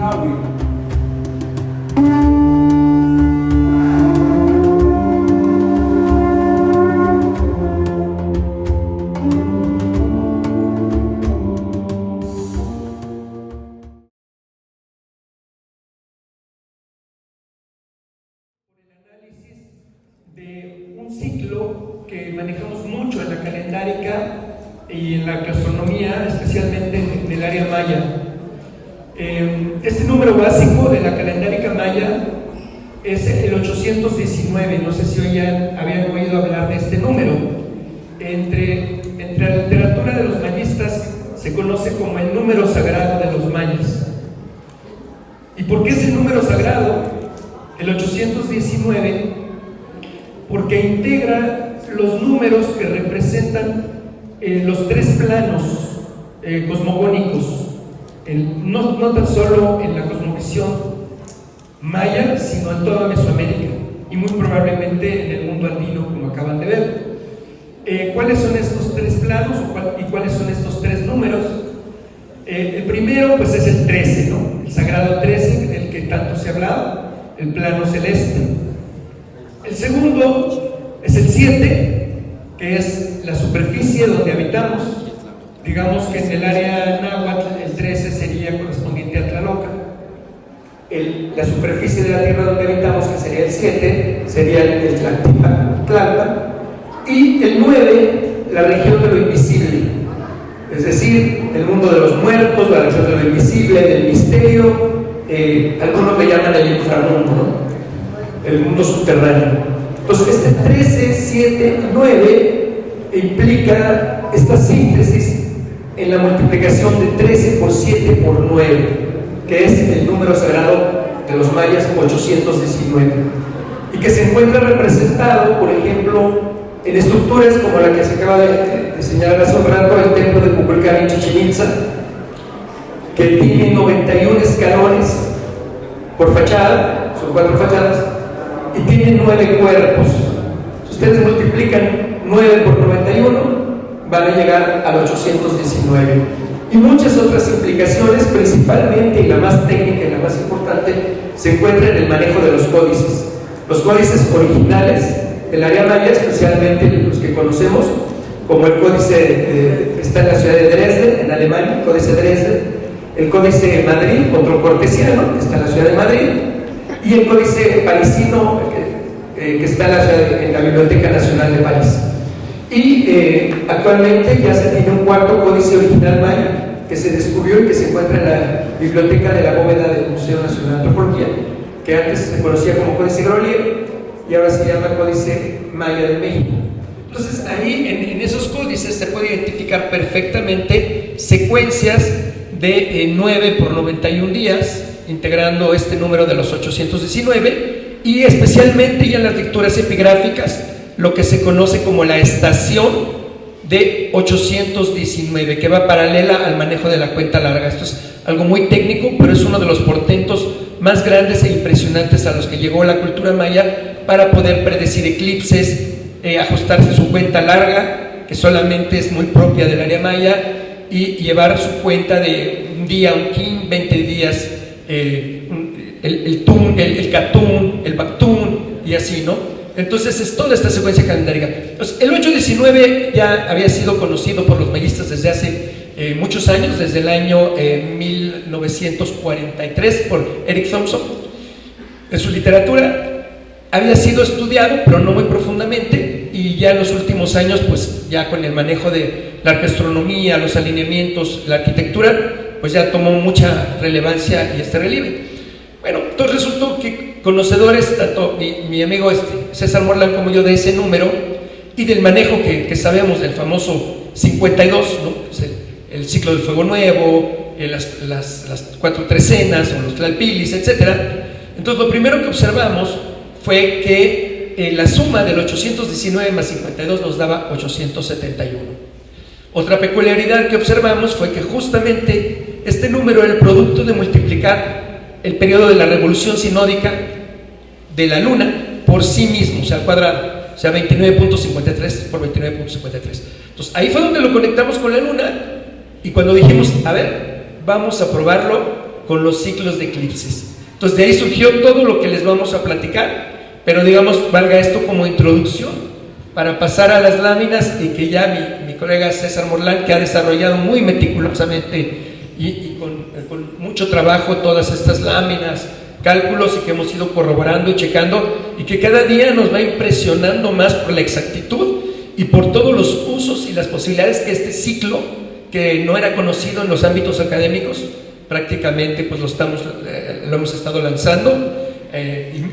audio. De un ciclo que manejamos mucho en la calendárica y en la astronomía, especialmente en el área maya. Este número básico de la calendárica maya es el 819. No sé si ya habían oído hablar de este número. Entre la literatura de los mayistas se conoce como el número sagrado de los mayas. ¿Y por qué es el número sagrado? El 819, porque integra los números que representan los tres planos cosmogónicos, no tan solo en la cosmovisión maya, sino en toda Mesoamérica y muy probablemente en el mundo andino, como acaban de ver. ¿Cuáles son estos tres planos y cuáles son estos tres números? El primero pues es el 13, ¿no? El sagrado 13, del que tanto se ha hablado, el plano celeste. El segundo es el 7, que es la superficie donde habitamos. Digamos que en el área náhuatl el 13 sería correspondiente a Tlaloca. La superficie de la tierra donde habitamos, que sería el 7, sería el Tlalpan. Y el 9, la región de lo invisible, es decir, el mundo de los muertos, la región de lo invisible, del misterio, algunos le llaman el inframundo, ¿no? El mundo subterráneo. Entonces, este 13, 7, 9 implica esta síntesis en la multiplicación de 13 por 7 por 9, que es el número sagrado de los mayas 819, y que se encuentra representado, por ejemplo, en estructuras como la que se acaba de señalar hace un rato, el templo de Kukulcán en Chichén Itzá, que tiene 91 escalones por fachada, son 4 fachadas, y tiene 9 cuerpos. Si ustedes multiplican 9 por 91, van a llegar al 819. Y muchas otras implicaciones, principalmente, y la más técnica y la más importante, se encuentra en el manejo de los códices. Los códices originales del área maya, especialmente los que conocemos, como el códice que está en la ciudad de Dresden, en Alemania, el códice Dresden, el códice de Madrid, otro cortesiano, que está en la ciudad de Madrid, y el códice parisino, que está en la Biblioteca Nacional de París. Y actualmente ya se tiene un cuarto códice original maya que se descubrió y que se encuentra en la biblioteca de la bóveda del Museo Nacional de Antropología, que antes se conocía como Códice Grolier y ahora se llama Códice Maya de México. Entonces ahí en esos códices se puede identificar perfectamente secuencias de 9 por 91 días, integrando este número de los 819, y especialmente ya en las lecturas epigráficas lo que se conoce como la estación de 819, que va paralela al manejo de la cuenta larga. Esto es algo muy técnico, pero es uno de los portentos más grandes e impresionantes a los que llegó la cultura maya para poder predecir eclipses, ajustarse su cuenta larga, que solamente es muy propia del área maya, y llevar su cuenta de un día, un kin, 20 días, el tun, el katun, el baktun, y así, ¿no? Entonces es toda esta secuencia calendárica. Entonces, el 819 ya había sido conocido por los mayistas desde hace muchos años, desde el año 1943 por Eric Thompson. En su literatura había sido estudiado, pero no muy profundamente, y ya en los últimos años, pues ya con el manejo de la astronomía, los alineamientos, la arquitectura, pues ya tomó mucha relevancia y este relieve. Bueno, entonces resultó que conocedores, tanto mi amigo César Morlán como yo, de ese número y del manejo que sabemos del famoso 52, ¿no? El ciclo del fuego nuevo, las 4 trecenas o los tlalpilis, etc. Entonces lo primero que observamos fue que la suma del 819 más 52 nos daba 871. Otra peculiaridad que observamos fue que justamente este número era el producto de multiplicar el periodo de la revolución sinódica de la luna por sí mismo, o sea, al cuadrado, o sea, 29.53 por 29.53. Entonces, ahí fue donde lo conectamos con la luna, y cuando dijimos, a ver, vamos a probarlo con los ciclos de eclipses. Entonces de ahí surgió todo lo que les vamos a platicar, pero digamos, valga esto como introducción para pasar a las láminas, y que ya mi colega César Morlán, que ha desarrollado muy meticulosamente y con mucho trabajo todas estas láminas, cálculos, y que hemos ido corroborando y checando, y que cada día nos va impresionando más por la exactitud y por todos los usos y las posibilidades que este ciclo, que no era conocido en los ámbitos académicos, prácticamente pues lo hemos estado lanzando,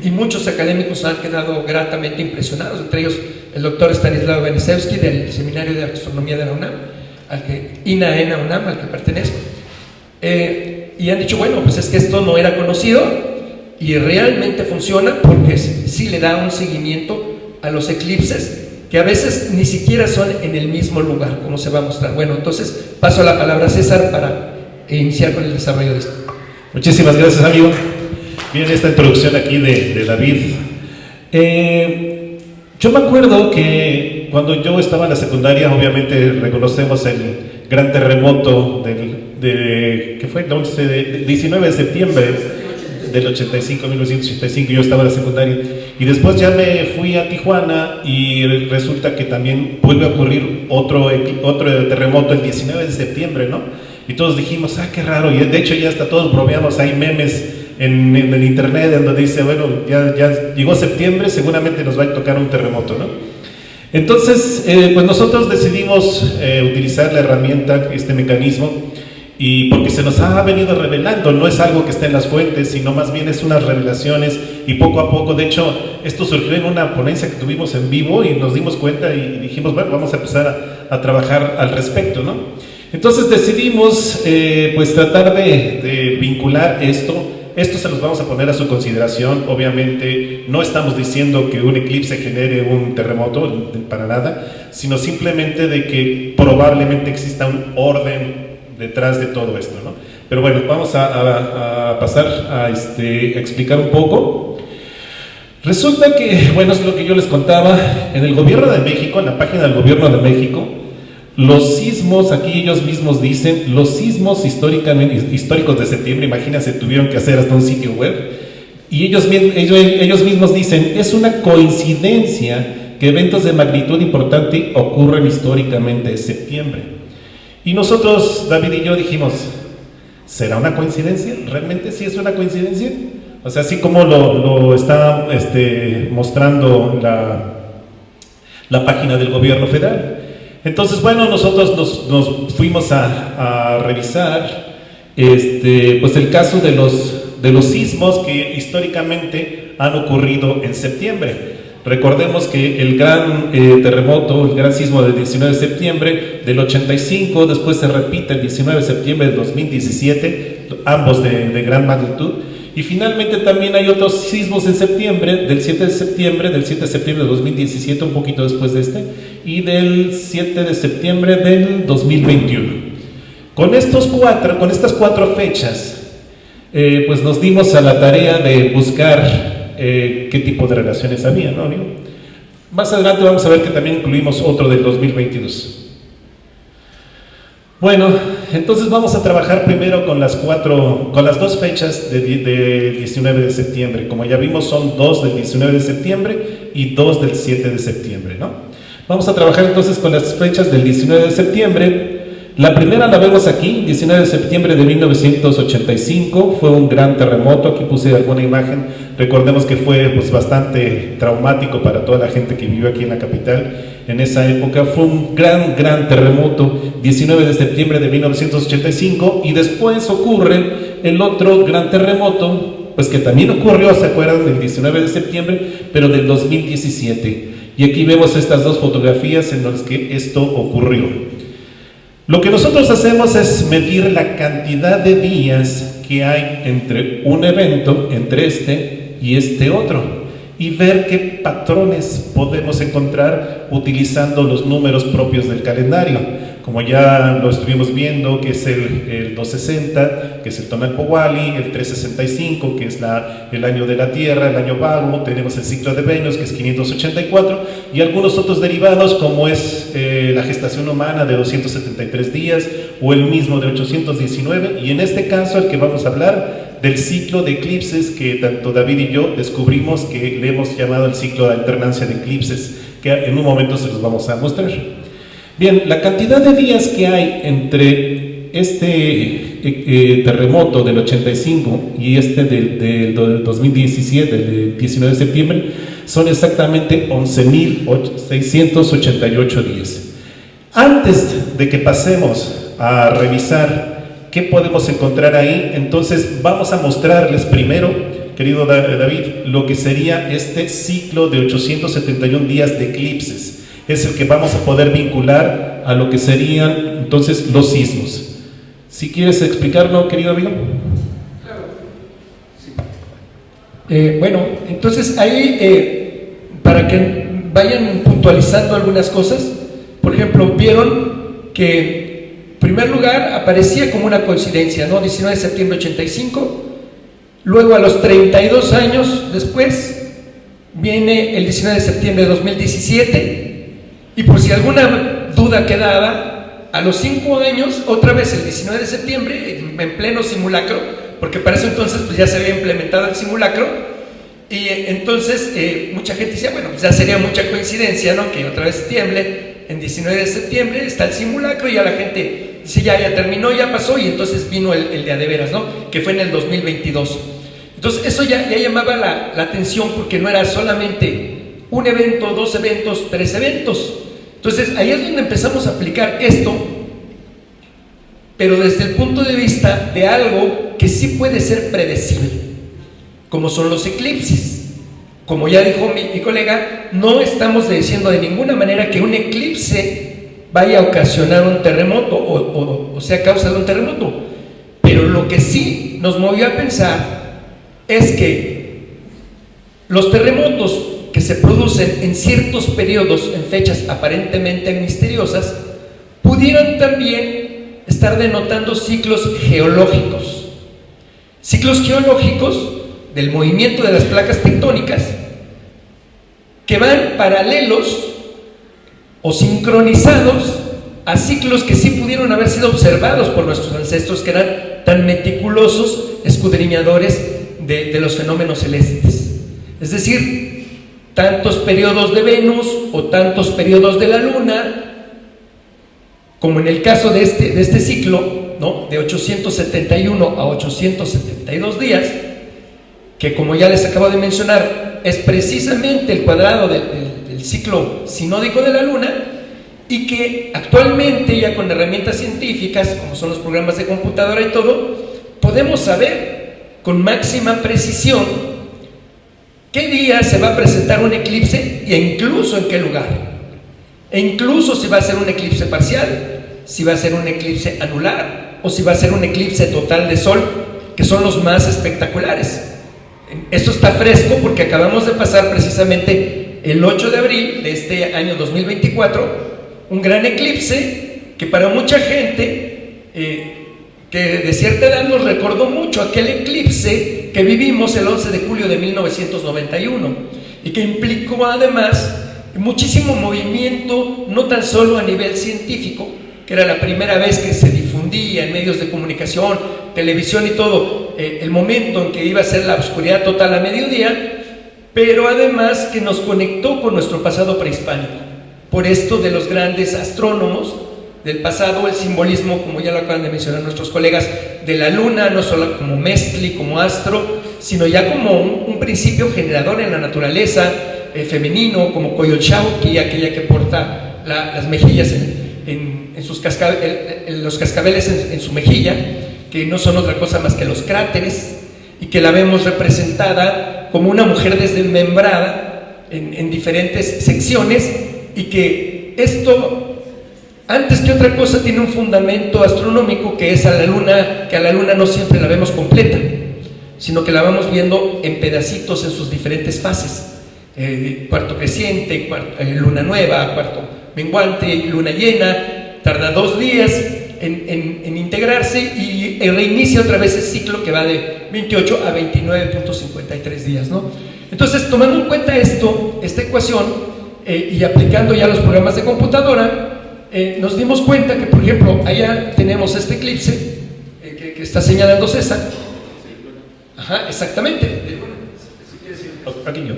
y muchos académicos han quedado gratamente impresionados, entre ellos el doctor Stanislav Benisevsky del Seminario de Astronomía de la UNAM, INA UNAM, al que pertenezco, y han dicho, bueno, pues es que esto no era conocido y realmente funciona, porque sí le da un seguimiento a los eclipses, que a veces ni siquiera son en el mismo lugar, como se va a mostrar. Bueno, entonces paso la palabra a César para iniciar con el desarrollo de esto. Muchísimas gracias, amigo. Bien, esta introducción aquí de David. Yo me acuerdo que cuando yo estaba en la secundaria, obviamente reconocemos el gran terremoto que fue el 19 de septiembre del 1985, yo estaba en la secundaria, y después ya me fui a Tijuana, y resulta que también vuelve a ocurrir otro terremoto el 19 de septiembre, ¿no? Y todos dijimos, qué raro, y de hecho ya hasta todos bromeamos, hay memes en el internet en donde dice, bueno, ya llegó septiembre, seguramente nos va a tocar un terremoto, ¿no? Entonces, pues nosotros decidimos utilizar la herramienta, este mecanismo, y porque se nos ha venido revelando, no es algo que esté en las fuentes, sino más bien es unas revelaciones, y poco a poco, de hecho, esto surgió en una ponencia que tuvimos en vivo, y nos dimos cuenta y dijimos, bueno, vamos a empezar a trabajar al respecto, ¿no? Entonces decidimos pues tratar de vincular esto se los vamos a poner a su consideración. Obviamente no estamos diciendo que un eclipse genere un terremoto, para nada, sino simplemente de que probablemente exista un orden detrás de todo esto, ¿no? Pero bueno, vamos a pasar a explicar un poco. Resulta que, bueno, es lo que yo les contaba, en el Gobierno de México, en la página del Gobierno de México, los sismos, aquí ellos mismos dicen, los sismos históricos de septiembre, imagínense, tuvieron que hacer hasta un sitio web, y ellos mismos dicen, es una coincidencia que eventos de magnitud importante ocurren históricamente en septiembre. Y nosotros, David y yo, dijimos, ¿será una coincidencia? ¿Realmente sí es una coincidencia? O sea, así como lo está mostrando la página del gobierno federal. Entonces, bueno, nosotros nos fuimos a revisar pues el caso de los sismos que históricamente han ocurrido en septiembre. Recordemos que el gran terremoto, el gran sismo del 19 de septiembre del 85, después se repite el 19 de septiembre del 2017, ambos de gran magnitud. Y finalmente también hay otros sismos en septiembre, del 7 de septiembre de 2017, un poquito después de este, y del 7 de septiembre del 2021. Con estas cuatro fechas, pues nos dimos a la tarea de buscar qué tipo de relaciones había, ¿no, amigo? Más adelante vamos a ver que también incluimos otro del 2022. Bueno, entonces vamos a trabajar primero con las dos fechas de 19 de septiembre. Como ya vimos, son dos del 19 de septiembre y dos del 7 de septiembre, ¿no? Vamos a trabajar entonces con las fechas del 19 de septiembre. La primera la vemos aquí, 19 de septiembre de 1985, fue un gran terremoto. Aquí puse alguna imagen. Recordemos que fue pues bastante traumático para toda la gente que vivió aquí en la capital en esa época. Fue un gran terremoto, 19 de septiembre de 1985, y después ocurre el otro gran terremoto, pues que también ocurrió, ¿se acuerdan? Del 19 de septiembre, pero del 2017. Y aquí vemos estas dos fotografías en las que esto ocurrió. Lo que nosotros hacemos es medir la cantidad de días que hay entre un evento, entre este y este otro, y ver qué patrones podemos encontrar utilizando los números propios del calendario. como ya lo estuvimos viendo, que es el 260, que es el Tonalpo Wally, el 365, que es el año de la Tierra, el año vago, tenemos el ciclo de Venus, que es 584, y algunos otros derivados, como es la gestación humana de 273 días, o el mismo de 819, y en este caso el que vamos a hablar del ciclo de eclipses, que tanto David y yo descubrimos que le hemos llamado el ciclo de alternancia de eclipses, que en un momento se los vamos a mostrar. Bien, la cantidad de días que hay entre este terremoto del 85 y este del 2017, del 19 de septiembre, son exactamente 11.688 días. Antes de que pasemos a revisar qué podemos encontrar ahí, entonces vamos a mostrarles primero, querido David, lo que sería este ciclo de 871 días de eclipses. Es el que vamos a poder vincular a lo que serían entonces los sismos. Si quieres explicarlo, querido amigo. Claro. Sí. Bueno, entonces ahí, para que vayan puntualizando algunas cosas, por ejemplo, vieron que en primer lugar aparecía como una coincidencia, ¿no? 19 de septiembre 85, luego a los 32 años después viene el 19 de septiembre de 2017, y por si alguna duda quedaba, a los 5 años, otra vez el 19 de septiembre, en pleno simulacro, porque para eso entonces pues ya se había implementado el simulacro, y entonces mucha gente decía, bueno, pues ya sería mucha coincidencia, ¿no? Que otra vez tiemble, en 19 de septiembre está el simulacro, y ya la gente dice, ya terminó, ya pasó, y entonces vino el de a de veras, ¿no? Que fue en el 2022. Entonces eso ya llamaba la atención, porque no era solamente un evento, 2 eventos, 3 eventos. Entonces ahí es donde empezamos a aplicar esto, pero desde el punto de vista de algo que sí puede ser predecible, como son los eclipses. Como ya dijo mi colega, no estamos diciendo de ninguna manera que un eclipse vaya a ocasionar un terremoto o sea causa de un terremoto, pero lo que sí nos movió a pensar es que los terremotos que se producen en ciertos periodos, en fechas aparentemente misteriosas, pudieran también estar denotando ciclos geológicos. Ciclos geológicos del movimiento de las placas tectónicas que van paralelos o sincronizados a ciclos que sí pudieron haber sido observados por nuestros ancestros, que eran tan meticulosos escudriñadores de los fenómenos celestes. Es decir, tantos periodos de Venus o tantos periodos de la Luna, como en el caso de este ciclo, ¿no? De 871 a 872 días, que como ya les acabo de mencionar, es precisamente el cuadrado del ciclo sinódico de la Luna, y que actualmente ya con herramientas científicas, como son los programas de computadora y todo, podemos saber con máxima precisión qué día se va a presentar un eclipse e incluso en qué lugar, e incluso si va a ser un eclipse parcial, si va a ser un eclipse anular o si va a ser un eclipse total de sol, que son los más espectaculares. Esto está fresco porque acabamos de pasar precisamente el 8 de abril de este año 2024 un gran eclipse que para mucha gente que de cierta edad nos recordó mucho aquel eclipse que vivimos el 11 de julio de 1991 y que implicó además muchísimo movimiento, no tan solo a nivel científico, que era la primera vez que se difundía en medios de comunicación, televisión y todo, el momento en que iba a ser la oscuridad total a mediodía, pero además que nos conectó con nuestro pasado prehispánico. Por esto de los grandes astrónomos del pasado, el simbolismo, como ya lo acaban de mencionar nuestros colegas, de la luna, no solo como mestli, como astro, sino ya como un principio generador en la naturaleza, femenino, como Coyolxauhqui, aquella que porta las mejillas en los cascabeles en su mejilla, que no son otra cosa más que los cráteres, y que la vemos representada como una mujer desmembrada en diferentes secciones, y que esto, antes que otra cosa, tiene un fundamento astronómico, que es a la luna, que a la luna no siempre la vemos completa, sino que la vamos viendo en pedacitos en sus diferentes fases, cuarto creciente, luna nueva, cuarto menguante, luna llena, tarda 2 días en integrarse y reinicia otra vez el ciclo que va de 28 a 29.53 días, ¿no? Entonces, tomando en cuenta esta ecuación y aplicando ya los programas de computadora, nos dimos cuenta que, por ejemplo, allá tenemos este eclipse que está señalando César. Ajá, exactamente. Aquí yo.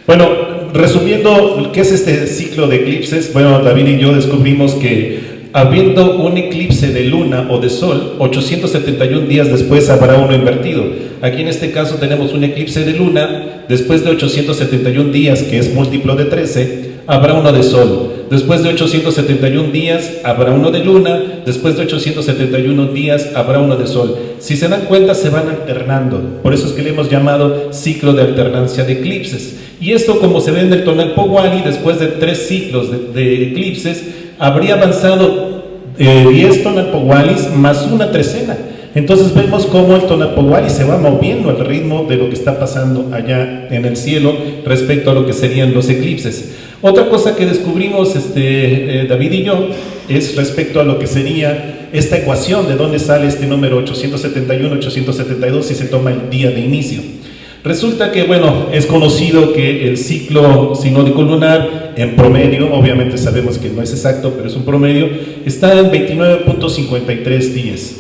Bueno, resumiendo, ¿qué es este ciclo de eclipses? Bueno, David y yo descubrimos que habiendo un eclipse de luna o de sol, 871 días después habrá uno invertido. Aquí en este caso tenemos un eclipse de luna, después de 871 días, que es múltiplo de 13, habrá uno de sol. Después de 871 días habrá uno de luna, después de 871 días habrá uno de sol. Si se dan cuenta, se van alternando. Por eso es que le hemos llamado ciclo de alternancia de eclipses. Y esto, como se ve en el Tonalpohualli, después de 3 ciclos de eclipses, habría avanzado 10 Tonalpohuallis más una trecena. Entonces vemos cómo el Tonalpohualli se va moviendo al ritmo de lo que está pasando allá en el cielo respecto a lo que serían los eclipses. Otra cosa que descubrimos David y yo es respecto a lo que sería esta ecuación de dónde sale este número 871, 872 si se toma el día de inicio. Resulta que, bueno, es conocido que el ciclo sinódico lunar en promedio, obviamente sabemos que no es exacto, pero es un promedio, está en 29.53 días.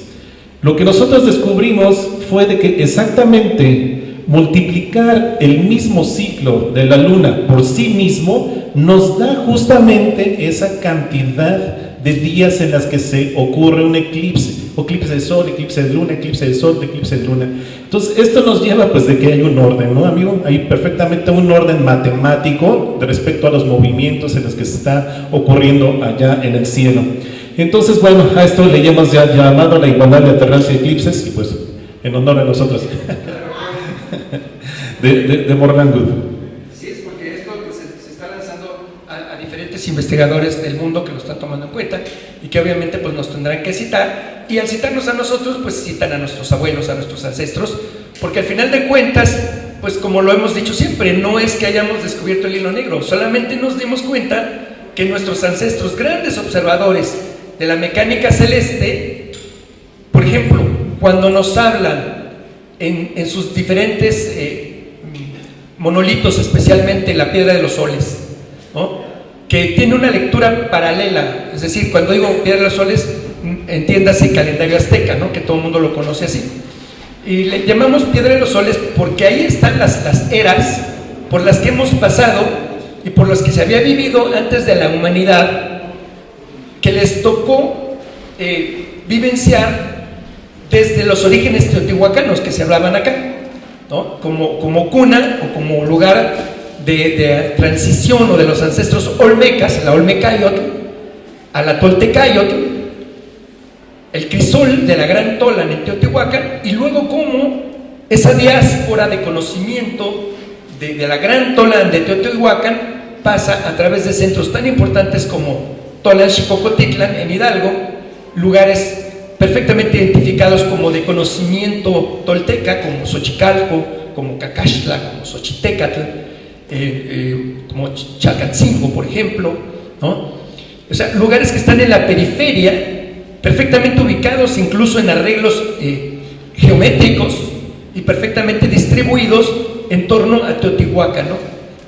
Lo que nosotros descubrimos fue de que exactamente multiplicar el mismo ciclo de la luna por sí mismo nos da justamente esa cantidad de días en las que se ocurre un eclipse de sol, eclipse de luna, eclipse de sol, eclipse de luna. Entonces esto nos lleva pues de que hay un orden, ¿no, amigo? Hay perfectamente un orden matemático respecto a los movimientos en los que se está ocurriendo allá en el cielo. Entonces, bueno, a esto le hemos ya llamado la igualdad de alternancia de eclipses y pues en honor a nosotros de Morgan Good. Sí, es porque esto pues, se está lanzando a diferentes investigadores del mundo que lo están tomando en cuenta y que obviamente pues nos tendrán que citar, y al citarnos a nosotros pues citan a nuestros abuelos, a nuestros ancestros, porque al final de cuentas pues como lo hemos dicho siempre, no es que hayamos descubierto el hilo negro, solamente nos dimos cuenta que nuestros ancestros, grandes observadores de la mecánica celeste, por ejemplo, cuando nos hablan en sus diferentes monolitos, especialmente la piedra de los soles, ¿no?, que tiene una lectura paralela, es decir, cuando digo piedra de los soles, entiéndase calendario azteca, ¿no?, que todo el mundo lo conoce así, y le llamamos piedra de los soles porque ahí están las eras por las que hemos pasado y por las que se había vivido antes de la humanidad, que les tocó vivenciar desde los orígenes teotihuacanos que se hablaban acá, ¿no?, como cuna o como lugar de transición o de los ancestros olmecas, la Olmecayotl, a la Toltecayotl, el crisol de la Gran Tolan en Teotihuacán, y luego cómo esa diáspora de conocimiento de la Gran Tolan de Teotihuacán pasa a través de centros tan importantes como Tolan-Xicocotitlan en Hidalgo, lugares perfectamente identificados como de conocimiento tolteca, como Xochicalco, como Cacaxtla, como Xochitecatl, como Chalcatzingo, por ejemplo, ¿no? O sea, lugares que están en la periferia, perfectamente ubicados incluso en arreglos geométricos y perfectamente distribuidos en torno a Teotihuacán, ¿no?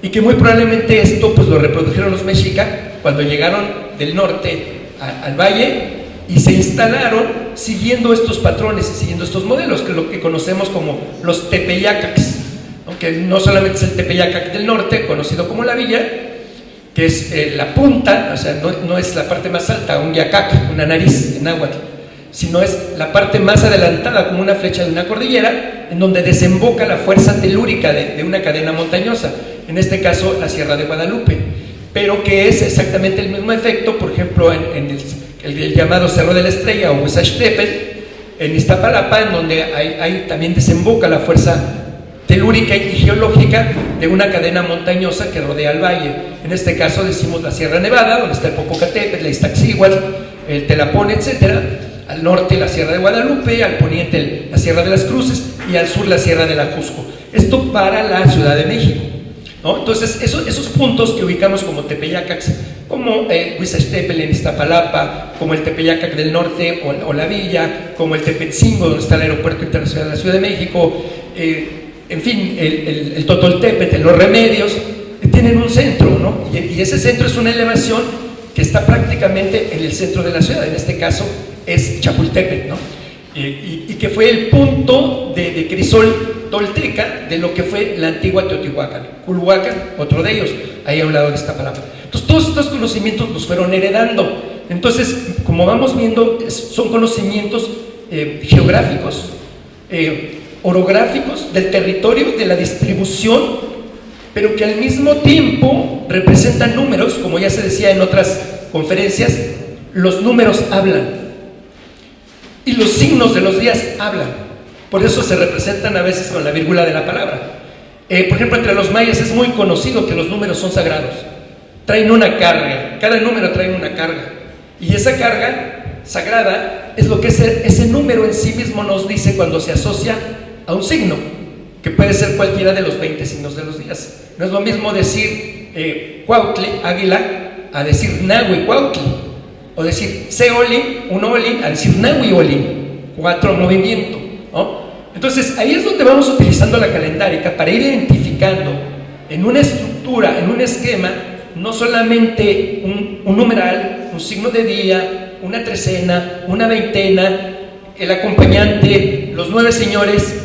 Y que muy probablemente esto pues lo reprodujeron los mexicas cuando llegaron del norte al valle y se instalaron siguiendo estos patrones y siguiendo estos modelos, que es lo que conocemos como los tepeyacacs, aunque no solamente es el tepeyacac del norte, conocido como la villa, que es la punta, o sea, no es la parte más alta, un yacac, una nariz en náhuatl, sino es la parte más adelantada, como una flecha de una cordillera, en donde desemboca la fuerza telúrica de una cadena montañosa, en este caso la Sierra de Guadalupe, pero que es exactamente el mismo efecto, por ejemplo, en el llamado Cerro de la Estrella o Huizachtepetl, en Iztapalapa, en donde ahí también desemboca la fuerza telúrica y geológica de una cadena montañosa que rodea el valle. En este caso decimos la Sierra Nevada, donde está el Popocatépetl, la Iztaccíhuatl, el Telapón, etcétera. Al norte la Sierra de Guadalupe, al poniente la Sierra de las Cruces y al sur la Sierra de la Cusco. Esto para la Ciudad de México, ¿no? Entonces esos puntos que ubicamos como tepeyacacs como Huizachtepetl en Iztapalapa, como el Tepeyacac del Norte o la Villa, como el Tepetzingo, donde está el Aeropuerto Internacional de la Ciudad de México, en fin, el Totoltepetl, los Remedios, tienen un centro, ¿no? Y ese centro es una elevación que está prácticamente en el centro de la ciudad, en este caso es Chapultepec, ¿no? Y que fue el punto de crisol tolteca de lo que fue la antigua Teotihuacán. Culhuacán, otro de ellos, ahí a un lado de Iztapalapa. Entonces, todos estos conocimientos los fueron heredando. Entonces, como vamos viendo, son conocimientos geográficos, orográficos, del territorio, de la distribución, pero que al mismo tiempo representan números, como ya se decía en otras conferencias, los números hablan. Y los signos de los días hablan. Por eso se representan a veces con la vírgula de la palabra. Por ejemplo, entre los mayas es muy conocido que los números son sagrados. Traen una carga, cada número trae una carga. Y esa carga sagrada es lo que ese número en sí mismo nos dice cuando se asocia a un signo, que puede ser cualquiera de los 20 signos de los días. No es lo mismo decir Cuautli, águila, a decir Nahui Cuautli. O decir Seolin, un Olin, a decir Nahui Olin, 4 movimientos, ¿no? Entonces ahí es donde vamos utilizando la calendárica para ir identificando en una estructura, en un esquema, no solamente un numeral, un signo de día, una trecena, una veintena, el acompañante, los 9 señores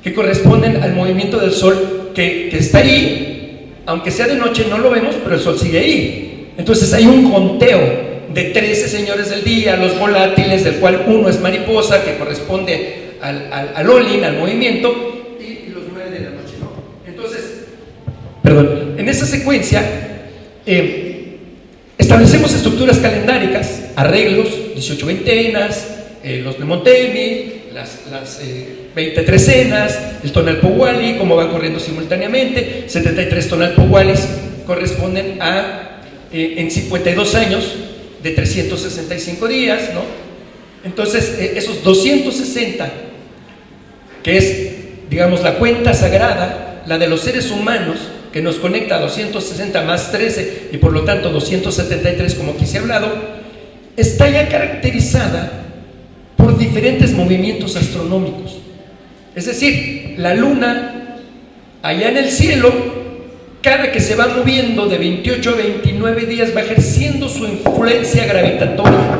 que corresponden al movimiento del sol que está ahí, aunque sea de noche no lo vemos, pero el sol sigue ahí. Entonces hay un conteo de 13 señores del día, los volátiles, del cual uno es mariposa, que corresponde al Olin, al movimiento, y los 9 de la noche, ¿no? Entonces, en esa secuencia establecemos estructuras calendáricas, arreglos, 18 veintenas, los Nemontemi, las 20 trecenas, el Tonalpohualli, como van corriendo simultáneamente, 73 Tonalpohuallis corresponden a, en 52 años, de 365 días, ¿no? Entonces, esos 260, que es, digamos, la cuenta sagrada, la de los seres humanos, que nos conecta a 260 más 13, y por lo tanto 273, como aquí se ha hablado, está ya caracterizada por diferentes movimientos astronómicos. Es decir, la luna, allá en el cielo, cada que se va moviendo de 28 a 29 días va ejerciendo su influencia gravitatoria,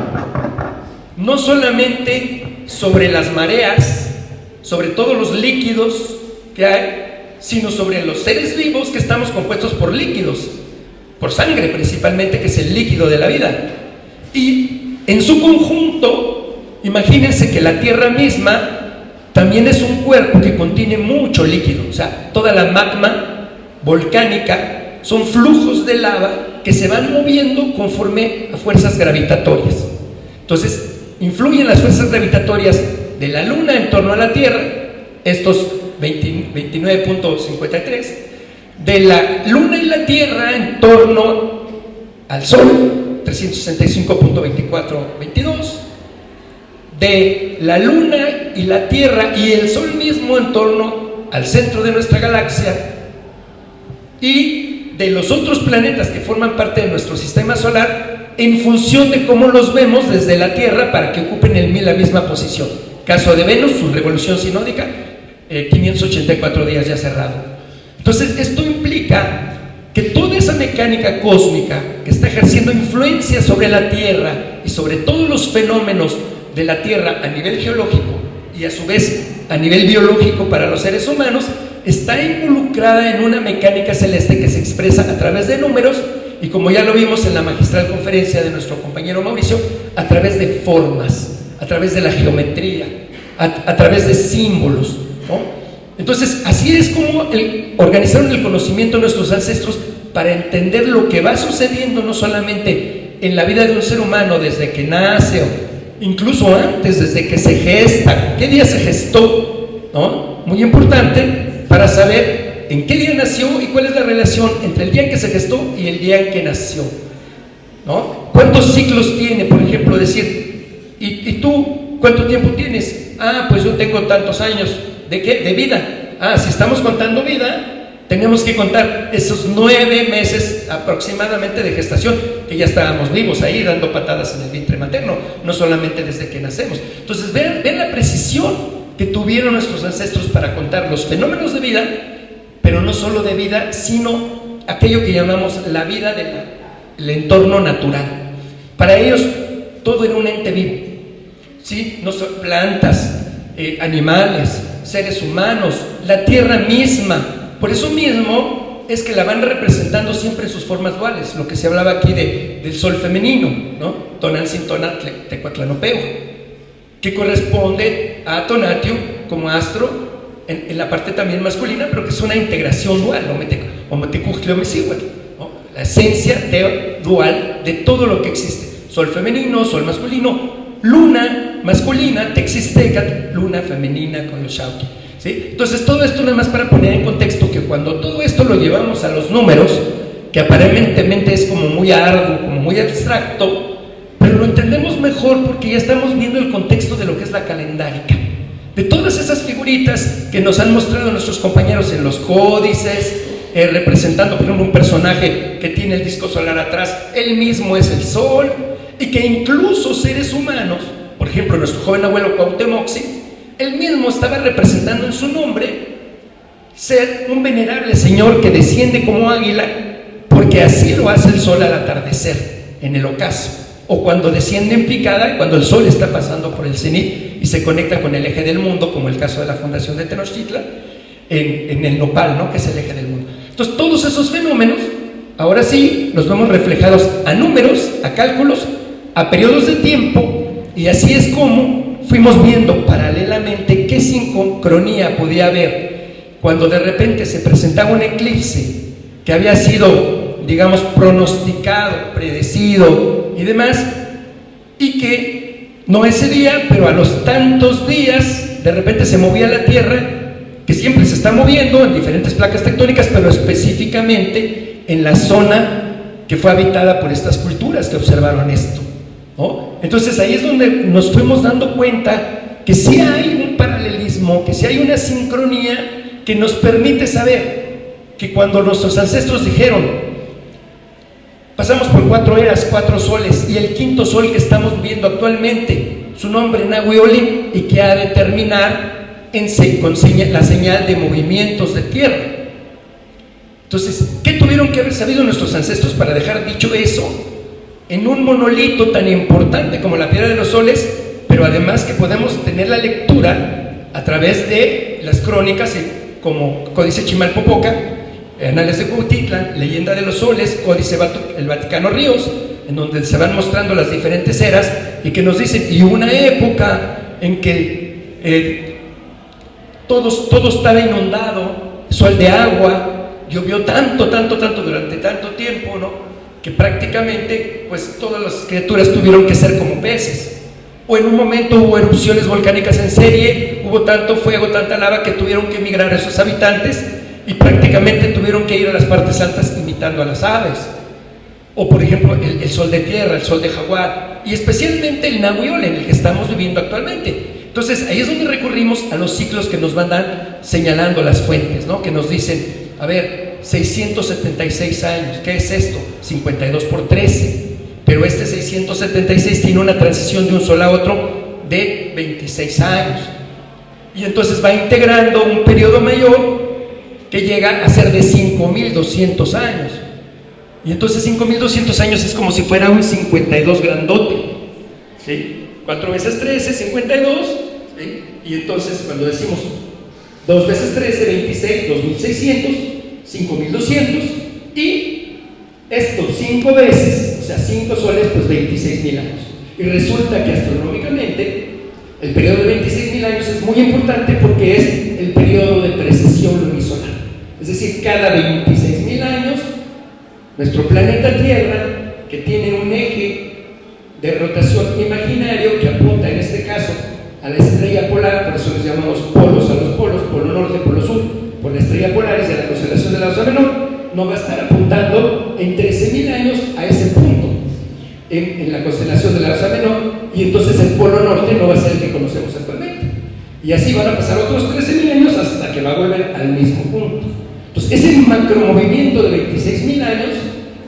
no solamente sobre las mareas, sobre todos los líquidos que hay, sino sobre los seres vivos que estamos compuestos por líquidos, por sangre principalmente, que es el líquido de la vida. Y en su conjunto, imagínense que la Tierra misma también es un cuerpo que contiene mucho líquido, o sea, toda la magma volcánica son flujos de lava que se van moviendo conforme a fuerzas gravitatorias. Entonces, influyen las fuerzas gravitatorias de la Luna en torno a la Tierra, estos 29.53, de la Luna y la Tierra en torno al Sol, 365.2422, de la Luna y la Tierra y el Sol mismo en torno al centro de nuestra galaxia, y de los otros planetas que forman parte de nuestro sistema solar en función de cómo los vemos desde la Tierra para que ocupen la misma posición. Caso de Venus, su revolución sinódica, 584 días ya cerrado. Entonces, esto implica que toda esa mecánica cósmica que está ejerciendo influencia sobre la Tierra y sobre todos los fenómenos de la Tierra a nivel geológico y a su vez a nivel biológico para los seres humanos, está involucrada en una mecánica celeste que se expresa a través de números y, como ya lo vimos en la magistral conferencia de nuestro compañero Mauricio, a través de formas, a través de la geometría, a través de símbolos, ¿no? Entonces, así es como organizaron el conocimiento de nuestros ancestros para entender lo que va sucediendo no solamente en la vida de un ser humano desde que nace o incluso antes, desde que se gesta, qué día se gestó, ¿no? Muy importante para saber en qué día nació y cuál es la relación entre el día en que se gestó y el día en que nació, ¿no? ¿Cuántos ciclos tiene, por ejemplo, decir, ¿y tú cuánto tiempo tienes? Ah, pues yo tengo tantos años. ¿De qué? De vida. Ah, si estamos contando vida, tenemos que contar esos 9 meses aproximadamente de gestación, que ya estábamos vivos ahí dando patadas en el vientre materno, no solamente desde que nacemos. Entonces vean la precisión que tuvieron nuestros ancestros para contar los fenómenos de vida, pero no solo de vida, sino aquello que llamamos la vida del entorno natural. Para ellos todo era un ente vivo, ¿sí? No son plantas, animales, seres humanos, la tierra misma. Por eso mismo es que la van representando siempre en sus formas duales, lo que se hablaba aquí del sol femenino, ¿no? Tonantzin-Tonal Tecuatlanopeu, que corresponde a Tonatiuh como astro en la parte también masculina, pero que es una integración dual, ¿no? La esencia dual de todo lo que existe: sol femenino, sol masculino, luna masculina, Texistecatl, luna femenina con los Xauqui. ¿Sí? Entonces todo esto nada más para poner en contexto que cuando todo esto lo llevamos a los números, que aparentemente es como muy arduo, como muy abstracto, pero lo entendemos mejor porque ya estamos viendo el contexto de lo que es la calendárica, de todas esas figuritas que nos han mostrado nuestros compañeros en los códices, representando por ejemplo un personaje que tiene el disco solar atrás, él mismo es el sol, y que incluso seres humanos, por ejemplo nuestro joven abuelo Cuauhtémoc-Xi, él mismo estaba representando en su nombre ser un venerable señor que desciende como águila, porque así lo hace el sol al atardecer, en el ocaso, o cuando desciende en picada, cuando el sol está pasando por el cenit y se conecta con el eje del mundo, como el caso de la fundación de Tenochtitlan, en el nopal, ¿no? Que es el eje del mundo. Entonces todos esos fenómenos, ahora sí, los vemos reflejados a números, a cálculos, a periodos de tiempo, y así es como fuimos viendo paralelamente qué sincronía podía haber cuando de repente se presentaba un eclipse que había sido, digamos, pronosticado, predecido y demás, y que no ese día, pero a los tantos días de repente se movía la Tierra, que siempre se está moviendo en diferentes placas tectónicas, pero específicamente en la zona que fue habitada por estas culturas que observaron esto, ¿no? Entonces ahí es donde nos fuimos dando cuenta que sí hay un paralelismo, que sí hay una sincronía que nos permite saber que cuando nuestros ancestros dijeron: pasamos por 4 eras, 4 soles, y el 5.º sol que estamos viviendo actualmente, su nombre Nahui-Olin, y que ha de terminar con la señal de movimientos de tierra. Entonces, ¿qué tuvieron que haber sabido nuestros ancestros para dejar dicho eso en un monolito tan importante como la Piedra de los Soles, pero además que podemos tener la lectura a través de las crónicas como Códice Chimalpopoca, Anales de Cuautitlán, Leyenda de los Soles, Códice el Vaticano Ríos, en donde se van mostrando las diferentes eras y que nos dicen, y una época en que todo estaba inundado, sol de agua, llovió tanto durante tanto tiempo, ¿no? Que prácticamente pues todas las criaturas tuvieron que ser como peces, o en un momento hubo erupciones volcánicas en serie, hubo tanto fuego, tanta lava que tuvieron que emigrar a esos habitantes y prácticamente tuvieron que ir a las partes altas imitando a las aves, o por ejemplo el sol de tierra, el sol de jaguar, y especialmente el Nahui-Olin, en el que estamos viviendo actualmente. Entonces ahí es donde recurrimos a los ciclos que nos van señalando las fuentes, ¿no? Que nos dicen, a ver, 676 años, ¿qué es esto? 52 por 13, pero este 676 tiene una transición de un sol a otro de 26 años, y entonces va integrando un periodo mayor que llega a ser de 5200 años, y entonces 5200 años es como si fuera un 52 grandote, ¿sí? 4 veces 13, 52, ¿sí? Y entonces cuando decimos 2 veces 13, 26, 2600, 5200, y esto 5 veces, o sea 5 soles, pues 26.000 años. Y resulta que astronómicamente el periodo de 26.000 años es muy importante porque es el periodo de precesión lunisolar. Es decir, cada 26.000 años nuestro planeta Tierra, que tiene un eje de rotación imaginario que apunta en este caso a la estrella polar, por eso les llamamos polos a los polos, polo norte, polo sur, por la estrella polar es de la constelación de la Osa Menor, no va a estar apuntando en 13.000 años a ese punto en la constelación de la Osa Menor, y entonces el polo norte no va a ser el que conocemos actualmente, y así van a pasar otros 13.000 años hasta que va a volver al mismo punto. Entonces, ese macromovimiento de 26.000 años,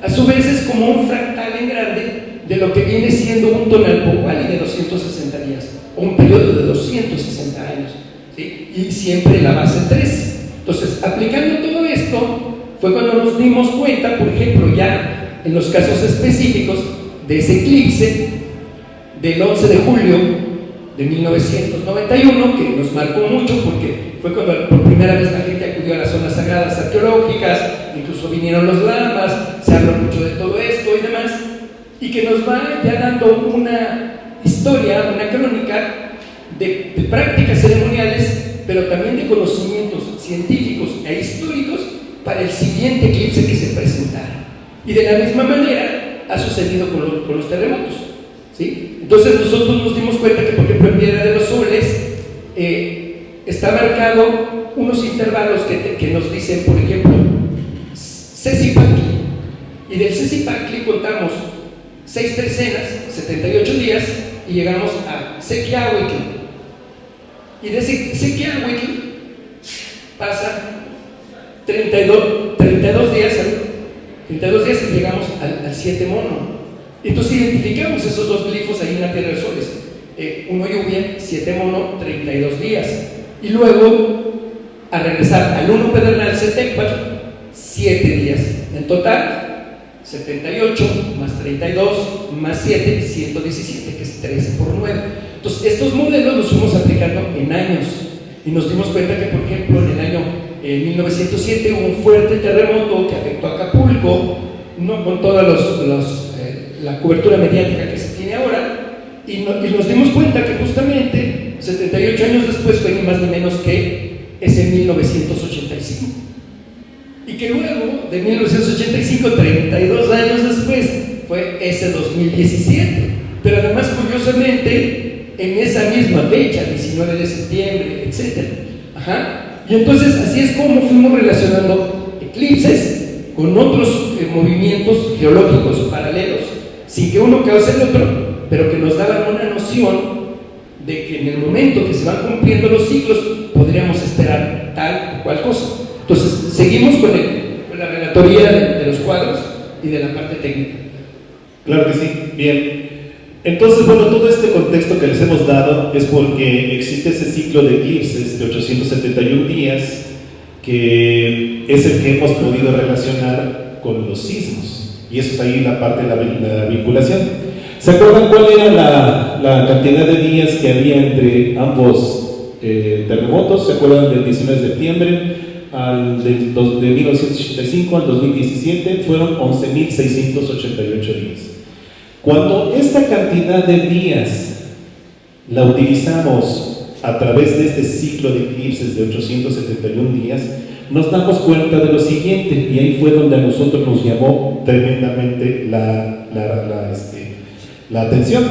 a su vez es como un fractal en grande de lo que viene siendo un Tonalpohualli de 260 días, o un periodo de 260 años, ¿sí? Y siempre la base 3. Entonces, aplicando todo esto, fue cuando nos dimos cuenta, por ejemplo, ya en los casos específicos de ese eclipse del 11 de julio de 1991, que nos marcó mucho porque fue cuando por primera vez la gente acudió a las zonas sagradas arqueológicas, incluso vinieron los lamas, se habló mucho de todo esto y demás, y que nos va ya dando una historia, una crónica de prácticas ceremoniales, pero también de conocimientos científicos e históricos para el siguiente eclipse que se presentara. Y de la misma manera ha sucedido con los terremotos, ¿sí? Entonces nosotros nos dimos cuenta que, por ejemplo, en Piedra de los Soles está marcado unos intervalos que nos dicen, por ejemplo, Sesipactli, y del Sesipactli contamos 6 trecenas, 78 días, y llegamos a Sequiahuitl. Y de Sequiahuitl pasa 32 días y llegamos al 7 mono. Entonces identificamos esos dos glifos ahí en la Piedra de Soles. 1 lluvia, 7 mono, 32 días. Y luego, a regresar al 1 pedernal Setecpatl, 7 días. En total, 78 más 32 más 7, 117, que es 13 por 9. Entonces, estos modelos los fuimos aplicando en años. Y nos dimos cuenta que, por ejemplo, en el año 1907 hubo un fuerte terremoto que afectó a Acapulco, no con toda la cobertura mediática que se tiene ahora, y nos dimos cuenta que justamente 78 años después fue ni más ni menos que ese 1985. Y que luego, de 1985, 32 años después, fue ese 2017. Pero además, curiosamente, en esa misma fecha, 19 de septiembre, etc. Y entonces, así es como fuimos relacionando eclipses con otros movimientos geológicos paralelos, sin que uno cause el otro, pero que nos daban una noción de que en el momento que se van cumpliendo los ciclos, podríamos esperar tal o cual cosa. Entonces, seguimos con la relatoría de los cuadros y de la parte técnica. Claro que sí, bien. Entonces, bueno, todo este contexto que les hemos dado es porque existe ese ciclo de eclipses de 871 días, que es el que hemos podido relacionar con los sismos, y eso es ahí la parte de la vinculación. ¿Se acuerdan cuál era la cantidad de días que había entre ambos terremotos? ¿Se acuerdan del 19 de septiembre de 1985 al 2017? Fueron 11.688 días. Cuando esta cantidad de días la utilizamos a través de este ciclo de eclipses de 871 días, nos damos cuenta de lo siguiente, y ahí fue donde a nosotros nos llamó tremendamente la atención,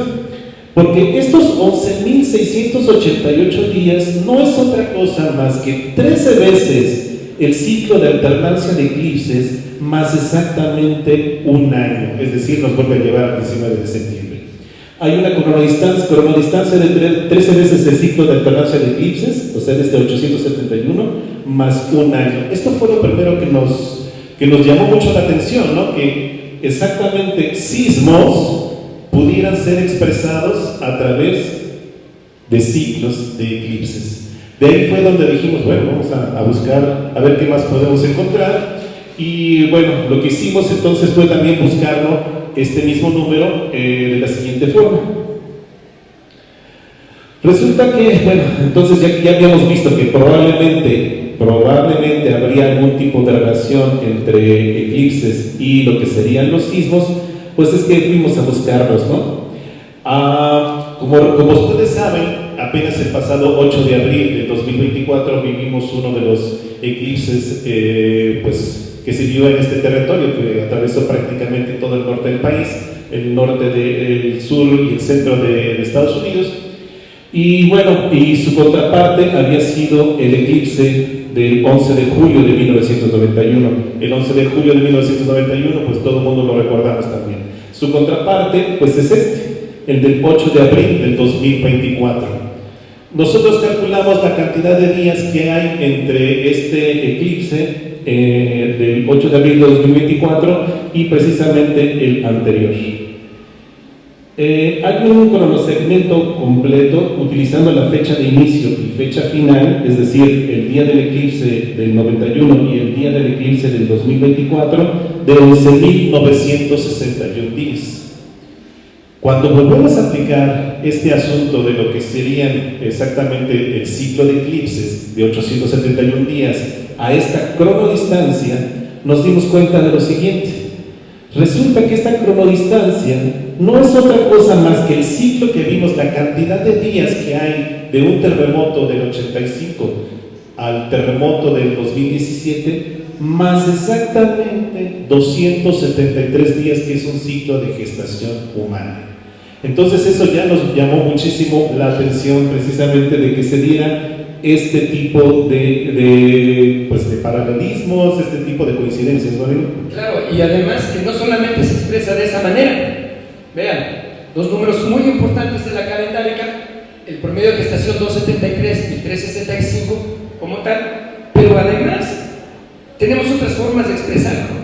porque estos 11.688 días no es otra cosa más que 13 veces el ciclo de alternancia de eclipses más exactamente un año, es decir, nos vuelve a llevar al 19 de septiembre. Hay una cronodistancia de 13 veces el ciclo de alternancia de eclipses, o sea, desde 871 más un año. Esto fue lo primero que nos llamó mucho la atención, ¿no? Que exactamente sismos pudieran ser expresados a través de ciclos de eclipses. De ahí fue donde dijimos, bueno, vamos a buscar, a ver qué más podemos encontrar. Y bueno, lo que hicimos entonces fue también buscarlo, este mismo número, de la siguiente forma. Resulta que, bueno, entonces ya habíamos visto que probablemente habría algún tipo de relación entre eclipses y lo que serían los sismos. Pues es que fuimos a buscarlos, ¿no? Como ustedes saben, apenas el pasado 8 de abril de 2024 vivimos uno de los eclipses que se vio en este territorio, que atravesó prácticamente todo el norte del país, el norte del sur y el centro de Estados Unidos. Y bueno, y su contraparte había sido el eclipse del 11 de julio de 1991. El 11 de julio de 1991, pues todo el mundo lo recordamos también. Su contraparte, pues es el del 8 de abril del 2024. Nosotros calculamos la cantidad de días que hay entre este eclipse del 8 de abril de 2024 y precisamente el anterior. Hay un cronosegmento completo utilizando la fecha de inicio y fecha final, es decir, el día del eclipse del 91 y el día del eclipse del 2024, de 11.961 días. Cuando volvemos a aplicar este asunto de lo que serían exactamente el ciclo de eclipses de 871 días a esta cronodistancia, nos dimos cuenta de lo siguiente. Resulta que esta cronodistancia no es otra cosa más que el ciclo que vimos, la cantidad de días que hay de un terremoto del 85 al terremoto del 2017, más exactamente 273 días, que es un ciclo de gestación humana. Entonces eso ya nos llamó muchísimo la atención, precisamente de que se diera este tipo de paralelismos, este tipo de coincidencias, ¿no? Claro, y además que no solamente se expresa de esa manera. Vean, dos números muy importantes de la calendárica, el promedio de gestación 273 y 365 como tal, pero además tenemos otras formas de expresarlo,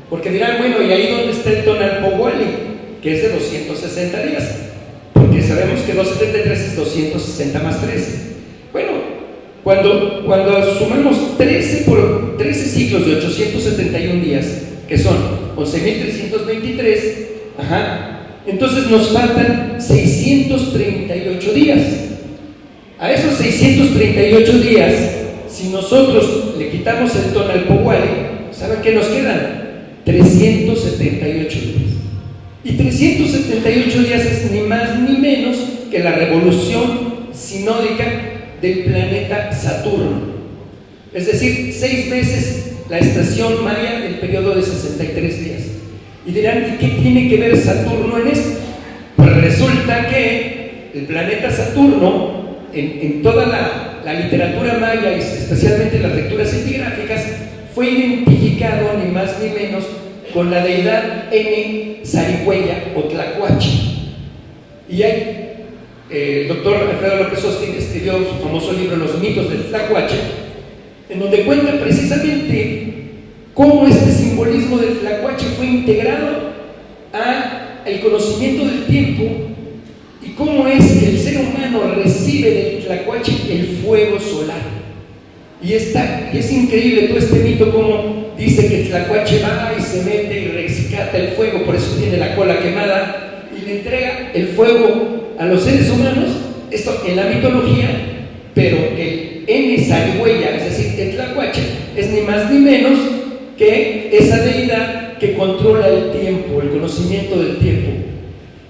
porque dirán, bueno, ¿y ahí dónde está el Tonalpohualli? Que es de 260 días, porque sabemos que 273 es 260 más 13. Bueno, cuando sumamos 13 ciclos de 871 días, que son 11.323, entonces nos faltan 638 días. A esos 638 días, si nosotros le quitamos el Tonalpohualli, ¿saben qué nos quedan? 378 días. Y 378 días es ni más ni menos que la revolución sinódica del planeta Saturno. Es decir, 6 veces la estación maya del periodo de 63 días. Y dirán, ¿y qué tiene que ver Saturno en esto? Pues resulta que el planeta Saturno, en toda la literatura maya y especialmente las lecturas epigráficas, fue identificado ni más ni menos con la deidad N Zarigüeya o Tlacuache. Y hay, el doctor Alfredo López Austin escribió su famoso libro Los mitos del Tlacuache, en donde cuenta precisamente cómo este simbolismo del Tlacuache fue integrado al conocimiento del tiempo y cómo es que el ser humano recibe del Tlacuache el fuego solar. Y es increíble todo este mito, como dice que el Tlacuache va y se mete y rescata el fuego, por eso tiene la cola quemada, y le entrega el fuego a los seres humanos, esto en la mitología, pero el N Zarigüeya, es decir, el Tlacuache, es ni más ni menos que esa deidad que controla el tiempo, el conocimiento del tiempo.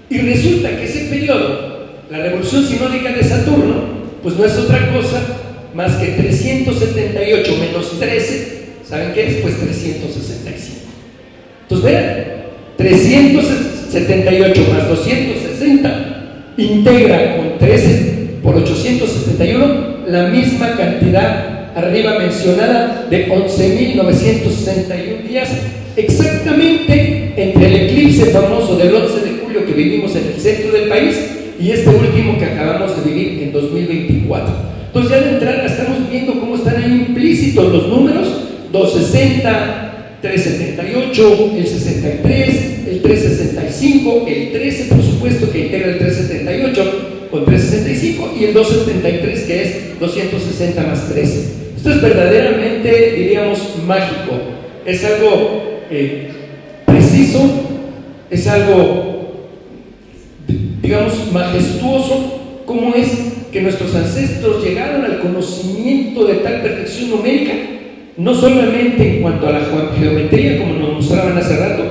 Y resulta que ese periodo, la revolución sinódica de Saturno, pues no es otra cosa más que 378 menos 13, ¿saben qué es? Pues 365. Entonces vean, 378 más 260 integra con 13 por 871 la misma cantidad arriba mencionada de 11.961 días, exactamente entre el eclipse famoso del 11 de julio que vivimos en el centro del país y este último que acabamos de vivir en 2024. Entonces ya de entrada estamos viendo cómo están ahí implícitos los números: 260, 378, el 63, el 365, el 13 por supuesto que integra el 378 con 365 y el 273 que es 260 más 13. Esto es verdaderamente, diríamos, mágico. Es algo preciso, es algo, digamos, majestuoso. ¿Cómo es que nuestros ancestros llegaron al conocimiento de tal perfección numérica? No solamente en cuanto a la geometría, como nos mostraban hace rato,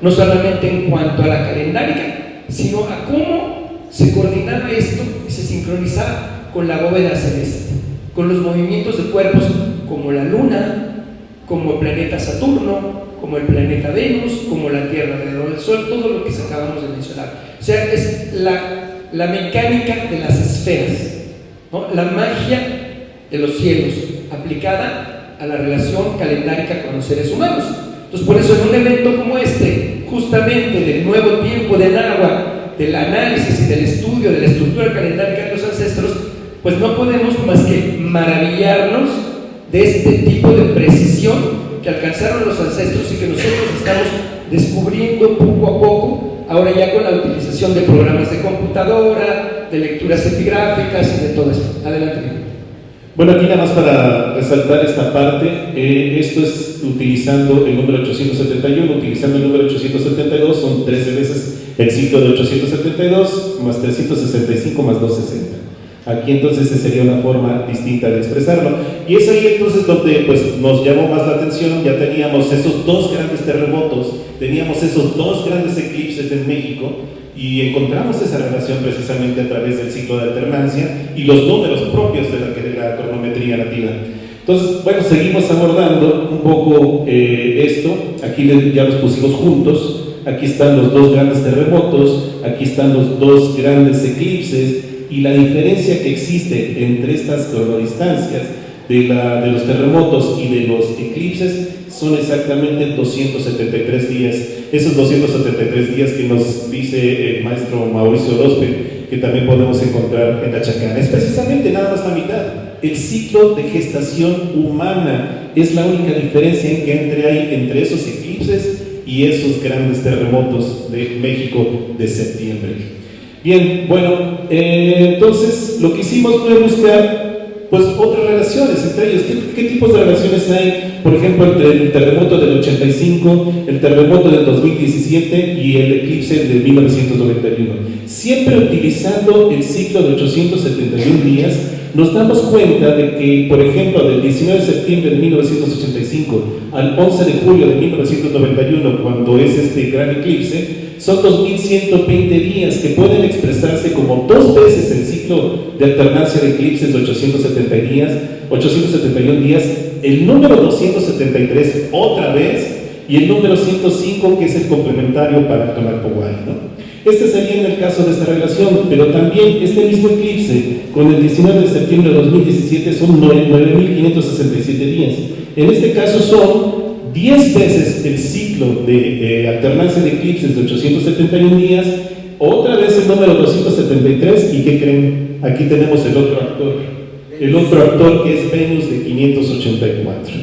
no solamente en cuanto a la calendárica, sino a cómo se coordinaba esto y se sincronizaba con la bóveda celeste, con los movimientos de cuerpos como la Luna, como el planeta Saturno, como el planeta Venus, como la Tierra alrededor del Sol, todo lo que acabamos de mencionar. O sea, es la mecánica de las esferas, ¿no? La magia de los cielos aplicada a la relación calendárica con los seres humanos. Entonces, por eso en un evento como este, justamente del nuevo tiempo de Anáhuac, del análisis y del estudio de la estructura calendárica de los ancestros, pues no podemos más que maravillarnos de este tipo de precisión que alcanzaron los ancestros y que nosotros estamos descubriendo poco a poco, ahora ya con la utilización de programas de computadora, de lecturas epigráficas y de todo esto. Adelante. Bueno, aquí nada más para resaltar esta parte, esto es utilizando el número 871, utilizando el número 872, son 13 veces el ciclo de 872, más 365 más 260. Aquí entonces sería una forma distinta de expresarlo. Y es ahí entonces donde pues, nos llamó más la atención, ya teníamos esos dos grandes terremotos, teníamos esos dos grandes eclipses en México, y encontramos esa relación precisamente a través del ciclo de alternancia y los números propios de la cronometría nativa. Entonces, bueno, seguimos abordando un poco esto. Aquí ya los pusimos juntos. Aquí están los dos grandes terremotos, aquí están los dos grandes eclipses, y la diferencia que existe entre estas cronodistancias de los terremotos y de los eclipses son exactamente 273 días. Esos 273 días que nos dice el maestro Mauricio Orozpe, que también podemos encontrar en la Chacana, es precisamente nada más la mitad. El ciclo de gestación humana es la única diferencia que hay entre esos eclipses y esos grandes terremotos de México de septiembre. Bien, bueno, entonces lo que hicimos fue buscar pues otras relaciones entre ellos. ¿Qué tipos de relaciones hay? Por ejemplo, entre el terremoto del 85, el terremoto del 2017 y el eclipse de 1991. Siempre utilizando el ciclo de 871 días, nos damos cuenta de que, por ejemplo, del 19 de septiembre de 1985 al 11 de julio de 1991, cuando es este gran eclipse, son 2120 días que pueden expresarse como dos veces el ciclo de alternancia de eclipses de 871 días, el número 273 otra vez, y el número 105 que es el complementario para el Tonalpohualli, ¿no? Este sería en el caso de esta relación, pero también este mismo eclipse con el 19 de septiembre de 2017 son 9.567 días. En este caso son 10 veces el ciclo de alternancia de eclipses de 871 días, otra vez el número 273, y ¿qué creen? Aquí tenemos el otro actor que es Venus de 584.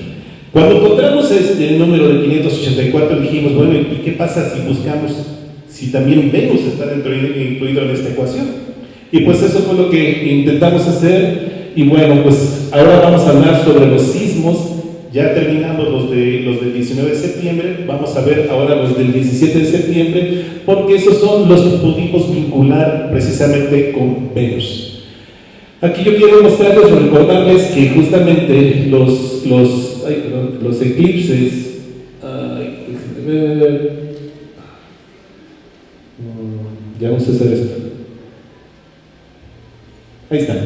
Cuando encontramos este número de 584 dijimos, bueno, ¿y qué pasa si buscamos si también Venus está incluido en esta ecuación? Y pues eso fue lo que intentamos hacer. Y bueno, pues ahora vamos a hablar sobre los sismos. Ya terminamos los del 19 de septiembre, vamos a ver ahora los del 17 de septiembre, porque esos son los que pudimos vincular precisamente con Venus. Aquí yo quiero mostrarles o recordarles que justamente los eclipses, ya vamos a hacer esto. Ahí están.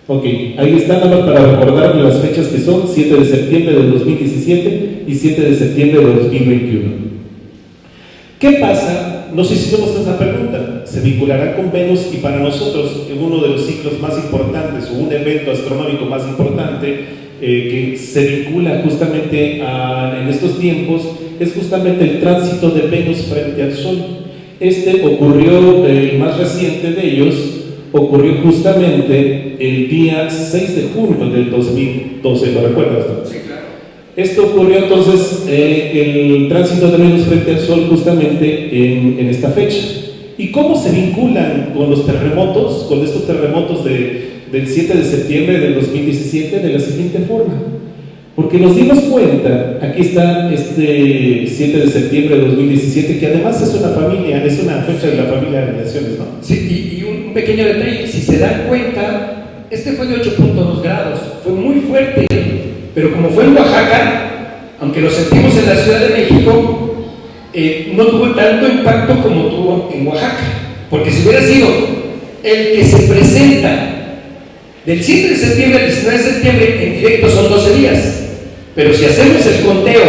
Ok, ahí está nada más para recordarle las fechas que son 7 de septiembre del 2017 y 7 de septiembre de 2021. ¿Qué pasa? Nos hicimos esta pregunta. ¿Se vinculará con Venus? Y para nosotros, en uno de los ciclos más importantes o un evento astronómico más importante que se vincula justamente en estos tiempos es justamente el tránsito de Venus frente al Sol. Este ocurrió, el más reciente de ellos, ocurrió justamente el día 6 de junio del 2012, ¿lo recuerdas? Sí, claro. Esto ocurrió entonces, el tránsito de Venus frente al Sol justamente en esta fecha. ¿Y cómo se vinculan con los terremotos, con estos terremotos del 7 de septiembre del 2017? De la siguiente forma. Porque nos dimos cuenta, aquí está este 7 de septiembre de 2017, que además es una fecha de la familia de radiaciones, ¿no? Sí, y un pequeño detalle, si se dan cuenta, este fue de 8.2 grados, fue muy fuerte, pero como fue en Oaxaca, aunque lo sentimos en la Ciudad de México, no tuvo tanto impacto como tuvo en Oaxaca, porque si hubiera sido el que se presenta del 7 de septiembre al 19 de septiembre en directo son 12 días. Pero si hacemos el conteo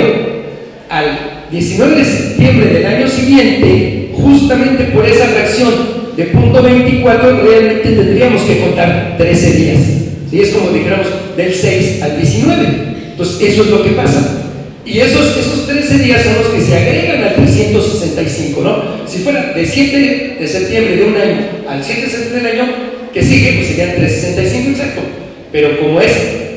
al 19 de septiembre del año siguiente, justamente por esa fracción de punto 24, realmente tendríamos que contar 13 días. ¿Sí? Es como dijéramos del 6 al 19. Entonces, eso es lo que pasa. Y esos 13 días son los que se agregan al 365, ¿no? Si fuera de 7 de septiembre de un año al 7 de septiembre del año, que sigue, pues serían 365 exacto. Pero como es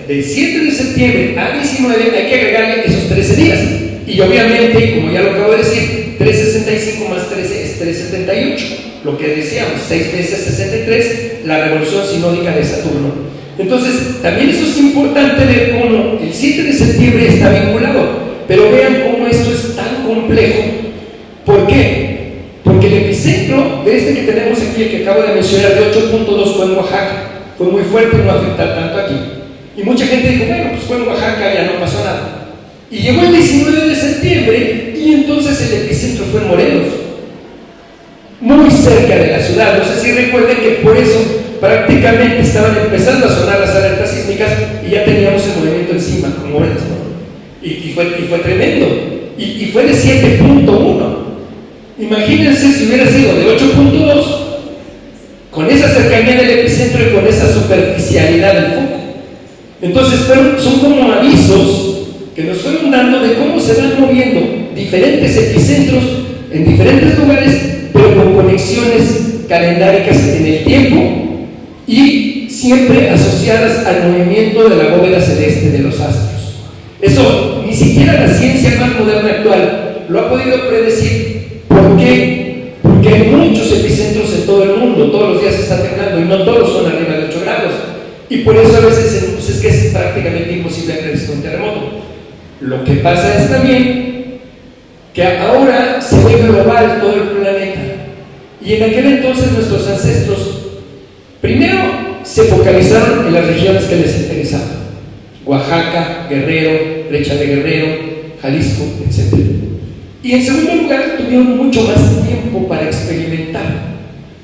del 7 de septiembre a 19, hay que agregarle esos 13 días. Y obviamente, como ya lo acabo de decir, 365 más 13 es 378. Lo que decíamos, 6 veces 63, la revolución sinódica de Saturno. Entonces, también eso es importante ver cómo el 7 de septiembre está vinculado. Pero vean cómo esto es tan complejo. ¿Por qué? Porque el epicentro de este que tenemos aquí, el que acabo de mencionar, de 8.2 fue en Oaxaca. Fue muy fuerte y no afecta tanto aquí. Y mucha gente dijo, bueno, pues fue en Oaxaca, ya no pasó nada. Y llegó el 19 de septiembre y entonces el epicentro fue en Morelos, muy cerca de la ciudad. No sé si recuerden que por eso prácticamente estaban empezando a sonar las alertas sísmicas y ya teníamos el movimiento encima, como ven, ¿no? Y fue tremendo. Y fue de 7.1. Imagínense si hubiera sido de 8.2, con esa cercanía del epicentro y con esa superficialidad del foco. Entonces son como avisos que nos fueron dando de cómo se van moviendo diferentes epicentros en diferentes lugares, pero con conexiones calendáricas en el tiempo y siempre asociadas al movimiento de la bóveda celeste de los astros. Eso ni siquiera la ciencia más moderna actual lo ha podido predecir. ¿Por qué? Porque hay muchos epicentros en todo el mundo, todos los días se está temblando y no todos son arriba de 8 grados. Y por eso a veces pues es que es prácticamente imposible predecir un terremoto. Lo que pasa es también que ahora se ve global todo el planeta. Y en aquel entonces nuestros ancestros primero se focalizaron en las regiones que les interesaban: Oaxaca, Guerrero, Brecha de Guerrero, Jalisco, etc. Y en segundo lugar, tuvieron mucho más tiempo para experimentar.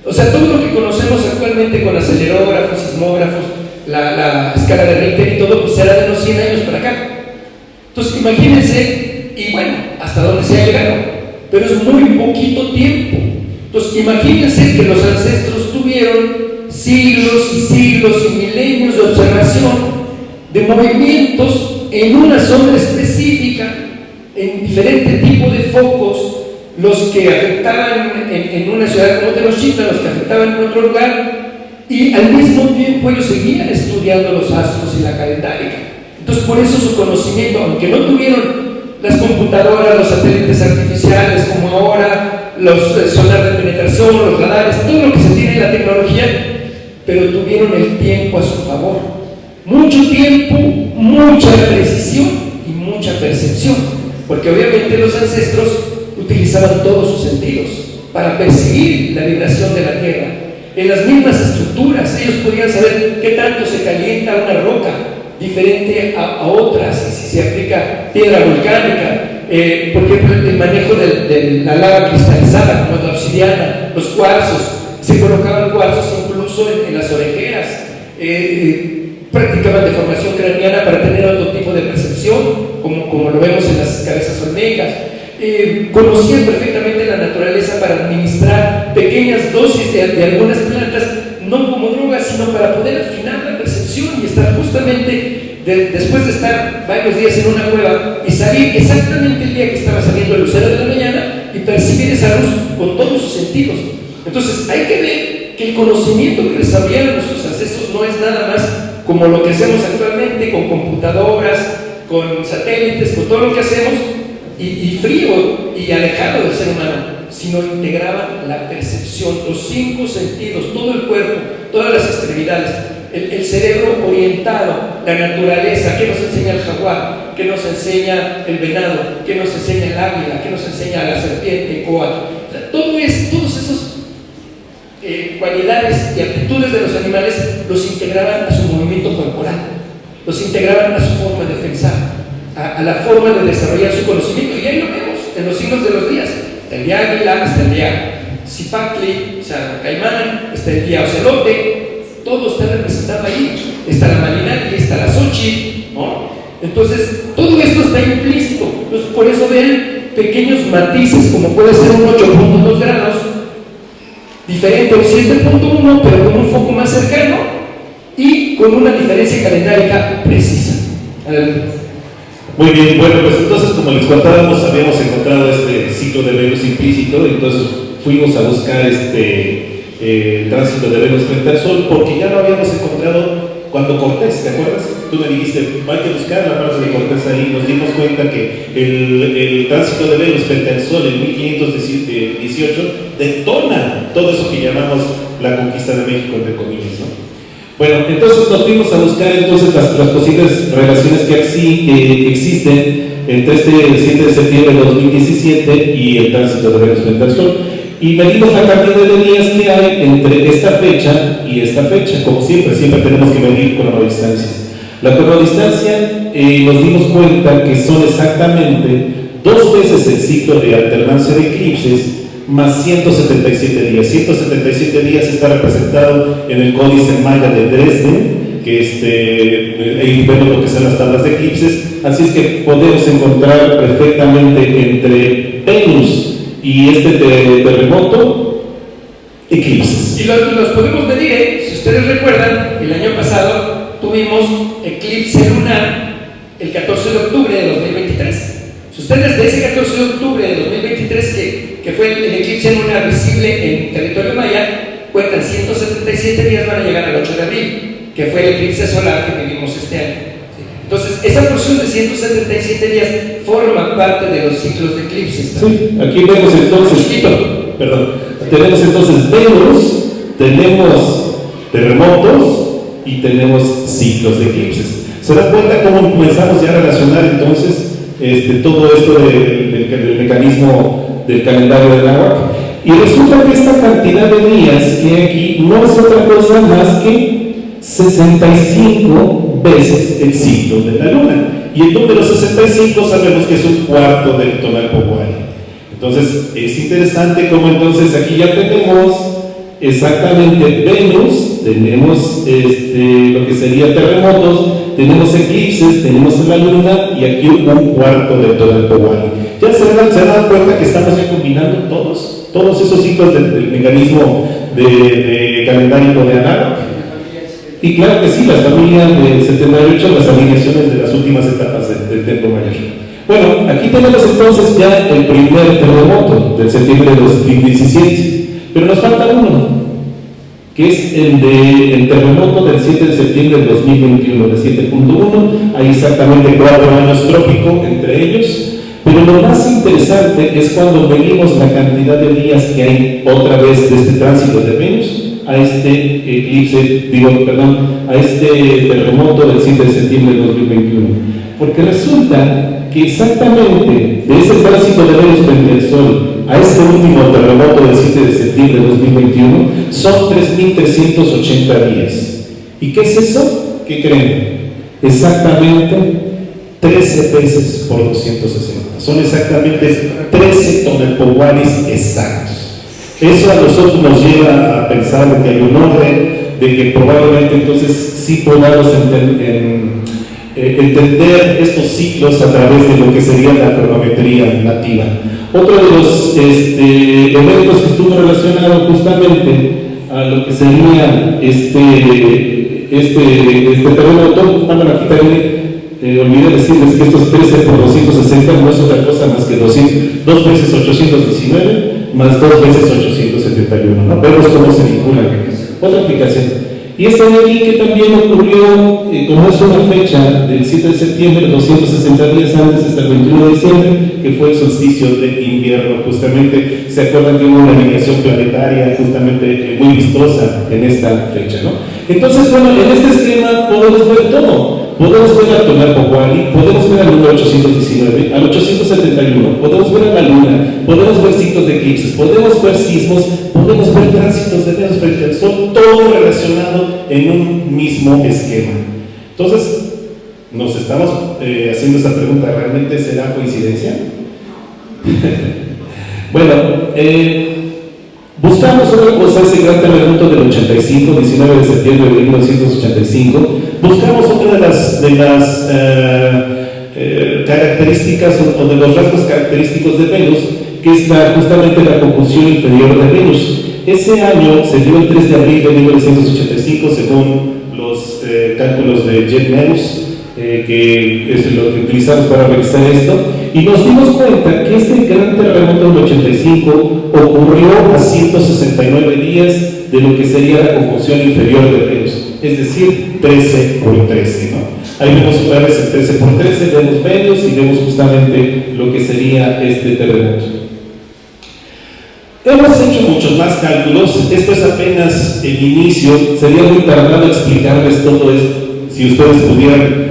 O sea, todo lo que conocemos actualmente con acelerógrafos, sismógrafos, la escala de Richter y todo, pues será de unos 100 años para acá. Entonces, imagínense, y bueno, hasta dónde se ha llegado, pero es muy poquito tiempo. Entonces, imagínense que los ancestros tuvieron siglos y siglos y milenios de observación de movimientos en una zona específica, en diferente tipo de focos, los que afectaban en una ciudad como Tenochtitlan, los que afectaban en otro lugar, y al mismo tiempo ellos seguían estudiando los astros y la calendárica. Entonces, por eso su conocimiento, aunque no tuvieron las computadoras, los satélites artificiales como ahora, los sonar de penetración, los radares, todo lo que se tiene en la tecnología, pero tuvieron el tiempo a su favor. Mucho tiempo, mucha precisión y mucha percepción, porque obviamente los ancestros utilizaban todos sus sentidos para percibir la vibración de la Tierra. En las mismas estructuras, ellos podían saber qué tanto se calienta una roca diferente a otras, si se aplica piedra volcánica, por ejemplo, el manejo de la lava cristalizada, como es la obsidiana, los cuarzos, se colocaban cuarzos incluso en las orejeras, practicaban deformación craneana para tener otro tipo de percepción, como lo vemos en las cabezas olmecas. Conocían perfectamente la naturaleza para administrar pequeñas dosis de algunas plantas, no como drogas, sino para poder afinar la percepción y estar justamente después de estar varios días en una cueva y salir exactamente el día que estaba saliendo el lucero de la mañana y percibir esa luz con todos sus sentidos. Entonces hay que ver que el conocimiento que desarrollaron nuestros ancestros no es nada más como lo que hacemos actualmente con computadoras, con satélites, con todo lo que hacemos, y frío y alejado del ser humano, sino integraban la percepción, los 5 sentidos, todo el cuerpo, todas las extremidades, el cerebro orientado, la naturaleza, qué nos enseña el jaguar, qué nos enseña el venado, qué nos enseña el águila, qué nos enseña la serpiente, coatl. O sea, todos esos cualidades y aptitudes de los animales los integraban a su movimiento corporal, los integraban a su forma de pensar, a la forma de desarrollar su conocimiento. Y ahí lo vemos en los signos de los días. Está el día águila, está el día Zipacli, o sea, caimán, está el día ocelote, todo está representado ahí. Está la Malinali, está la Xochitl, ¿no? Entonces, todo esto está implícito. Entonces, por eso ven pequeños matices, como puede ser un 8.2 grados, diferente a un 7.1, pero con un foco más cercano y con una diferencia calendárica precisa. Muy bien, bueno, pues entonces, como les contábamos, habíamos encontrado este ciclo de Venus implícito, entonces fuimos a buscar el tránsito de Venus frente al Sol, porque ya lo habíamos encontrado cuando Cortés, ¿te acuerdas? Tú me dijiste, hay que buscar la parte de Cortés ahí, nos dimos cuenta que el tránsito de Venus frente al Sol en 1518 detona todo eso que llamamos la conquista de México, entre comillas, ¿no? Bueno, entonces nos fuimos a buscar entonces las posibles relaciones que existen entre este 7 de septiembre de 2017 y el tránsito de Venus frente al Sol. Y medimos la cantidad de días que hay entre esta fecha y esta fecha. Como siempre tenemos que medir cronodistancias. La cronodistancia nos dimos cuenta que son exactamente 2 veces el ciclo de alternancia de eclipses más 177 días. 177 días está representado en el Códice Maya de Dresden, que ahí vemos lo que son las tablas de eclipses. Así es que podemos encontrar perfectamente entre Venus y este terremoto, eclipses. Y los podemos medir, ¿eh? Si ustedes recuerdan, el año pasado tuvimos eclipse lunar el 14 de octubre de 2023. Si ustedes de ese 14 de octubre de 2023, que fue el eclipse lunar visible en territorio maya, cuentan 177 días, van a llegar al 8 de abril, que fue el eclipse solar que vivimos este año. Entonces, esa porción de 177 días forma parte de los ciclos de eclipses. Sí, aquí vemos entonces, tenemos entonces Venus, tenemos terremotos y tenemos ciclos de eclipses. ¿Se dan cuenta cómo comenzamos ya a relacionar entonces todo esto del mecanismo del calendario del náhuatl? Y resulta que esta cantidad de días que hay aquí no es otra cosa más que 65 veces el ciclo de la luna. Y el número 65 sabemos que es un cuarto del Tonalpohualli. Entonces es interesante cómo entonces aquí ya tenemos exactamente Venus, tenemos lo que sería terremotos, tenemos eclipses, tenemos la luna y aquí un cuarto del Tonalpohualli. Ya se dan cuenta que estamos ya combinando todos esos ciclos del mecanismo de calendario de Anáhuac. Y claro que sí, las familias de 78, las alineaciones de las últimas etapas del Templo Mayor. Bueno, aquí tenemos entonces ya el primer terremoto del septiembre de 2017, pero nos falta uno, que es el terremoto del 7 de septiembre del 2021, de 7.1, hay exactamente 4 años trópico entre ellos, pero lo más interesante es cuando medimos la cantidad de días que hay otra vez de este tránsito de Venus a este a este terremoto del 7 de septiembre de 2021. Porque resulta que exactamente de ese tránsito de Venus frente al Sol a este último terremoto del 7 de septiembre de 2021 son 3.380 días. ¿Y qué es eso? ¿Qué creen? Exactamente 13 veces por 260. Son exactamente 13 tonalpohuallis exactos. Eso a nosotros nos lleva a pensar que hay un orden, de que probablemente entonces sí podamos entender estos ciclos a través de lo que sería la cronometría nativa. Otro de los eventos que estuvo relacionado justamente a lo que sería este terremoto, aquí también olvidé decirles que estos 13 por 260 no es otra cosa más que 2 veces 819 más 2 veces 871, ¿no? Vemos cómo se vinculan. Otra aplicación. Y esta de aquí que también ocurrió, como es una fecha del 7 de septiembre, 260 días antes, hasta el 21 de diciembre, que fue el solsticio de invierno. Justamente, ¿se acuerdan que hubo una alineación planetaria justamente muy vistosa en esta fecha, ¿no? Entonces, bueno, en este esquema podemos ver todo. Podemos ver al Tonalpohualli, podemos ver al número 819, al 871, podemos ver a la luna, podemos ver ciclos de eclipses, podemos ver sismos, podemos ver tránsitos de Venus frente al Sol, todo relacionado en un mismo esquema. Entonces, nos estamos haciendo esta pregunta, ¿realmente será coincidencia? Bueno, buscamos otra cosa, ese gran terremoto del 85, 19 de septiembre de 1985. Buscamos otra de las características o de los rasgos característicos de Venus, que es justamente la conjunción inferior de Venus. Ese año se dio el 3 de abril de 1985, según los cálculos de Jet Venus, que es lo que utilizamos para revisar esto, y nos dimos cuenta que este gran terremoto del 85 ocurrió a 169 días de lo que sería la conjunción inferior de Venus, es decir, 13 por 13, ¿no? Ahí vemos otra vez el 13 por 13, vemos Venus y vemos justamente lo que sería este terremoto. Hemos hecho muchos más cálculos, esto es apenas el inicio, sería muy tardado explicarles todo esto, si ustedes pudieran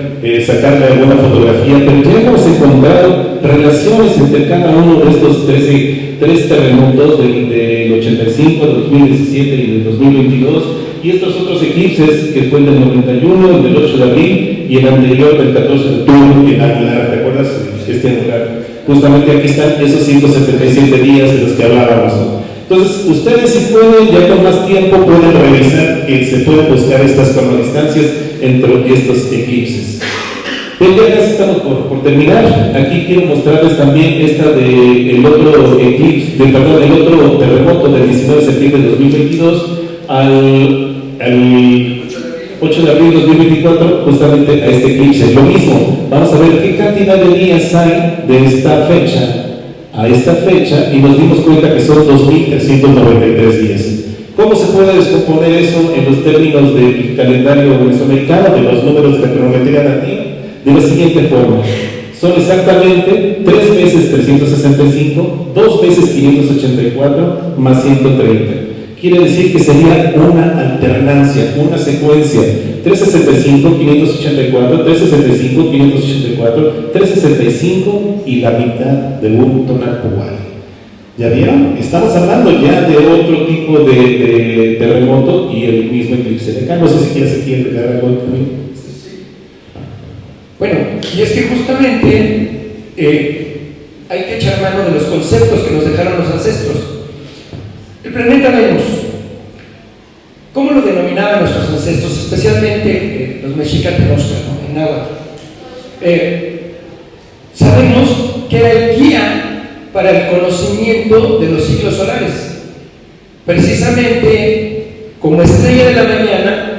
sacarle alguna fotografía, pero ya hemos encontrado relaciones entre cada uno de estos tres terremotos del 85, del 2017 y del 2022, y estos otros eclipses que fue el del 91, el del 8 de abril y el anterior del 14 de octubre, el anular, ¿te acuerdas? Este anular. Justamente aquí están esos 177 días de los que hablábamos, ¿no? Entonces, ustedes si pueden, ya con más tiempo, pueden revisar que se pueden buscar estas cronodistancias entre estos eclipses. Bien, ya casi estamos por terminar. Aquí quiero mostrarles también esta del otro eclipse, el otro terremoto del 19 de septiembre de 2022 al 8 de abril de 2024, justamente a este eclipse. Lo mismo, vamos a ver qué cantidad de días hay de esta fecha a esta fecha y nos dimos cuenta que son 2.393 días. ¿Cómo se puede descomponer eso en los términos del calendario mesoamericano, de los números de la cronometría nativa? De la siguiente forma: son exactamente 3 veces 365, 2 veces 584, más 130. Quiere decir que sería una alternancia, una secuencia: 365, 584, 365, 584, 365 y la mitad de un tonalpohualli. ¿Ya vieron? Estamos hablando ya de otro tipo de terremoto y el mismo eclipse de acá. No sé si quieres aquí agregar algo también. Bueno, y es que justamente hay que echar mano de los conceptos que nos dejaron los ancestros. El planeta Venus, ¿cómo lo denominaban nuestros ancestros? Especialmente los mexicas, ¿no? En náhuatl. Sabemos que era el guía para el conocimiento de los ciclos solares. Precisamente como estrella de la mañana,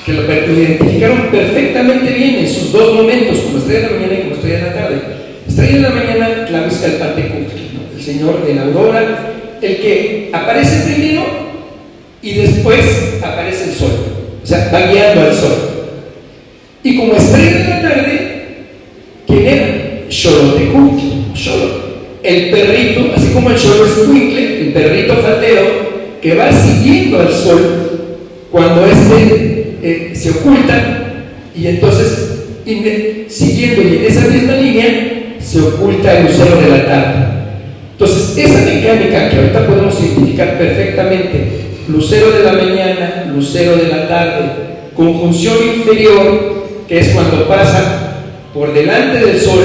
que lo identificaron perfectamente bien en sus dos momentos, como estrella de la mañana y como estrella de la tarde. Estrella de la mañana, Tlahuizcalpantecutli, ¿no? El señor de la aurora, el que aparece primero y después aparece el sol, o sea, va guiando al sol. Y como estrella de la tarde, ¿quién era? Xolotecutli, Xolo, el perrito, así como el Xoloescuincle, el perrito faldero, que va siguiendo al sol cuando se oculta, y entonces siguiendo y en esa misma línea se oculta el lucero de la tarde. Entonces esa mecánica que ahorita podemos identificar perfectamente, lucero de la mañana, lucero de la tarde, conjunción inferior, que es cuando pasa por delante del sol,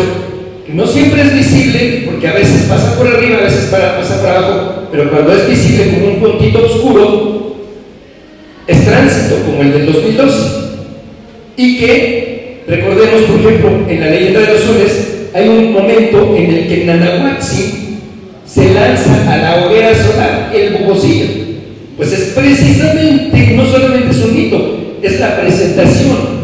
que no siempre es visible porque a veces pasa por arriba, a veces pasa por abajo, pero cuando es visible como un puntito oscuro es tránsito, como el del 2012. Y que, recordemos, por ejemplo, en la leyenda de los soles hay un momento en el que Nanahuatzin se lanza a la hoguera solar, el Bogocillo. Pues es precisamente, no solamente es un mito, es la presentación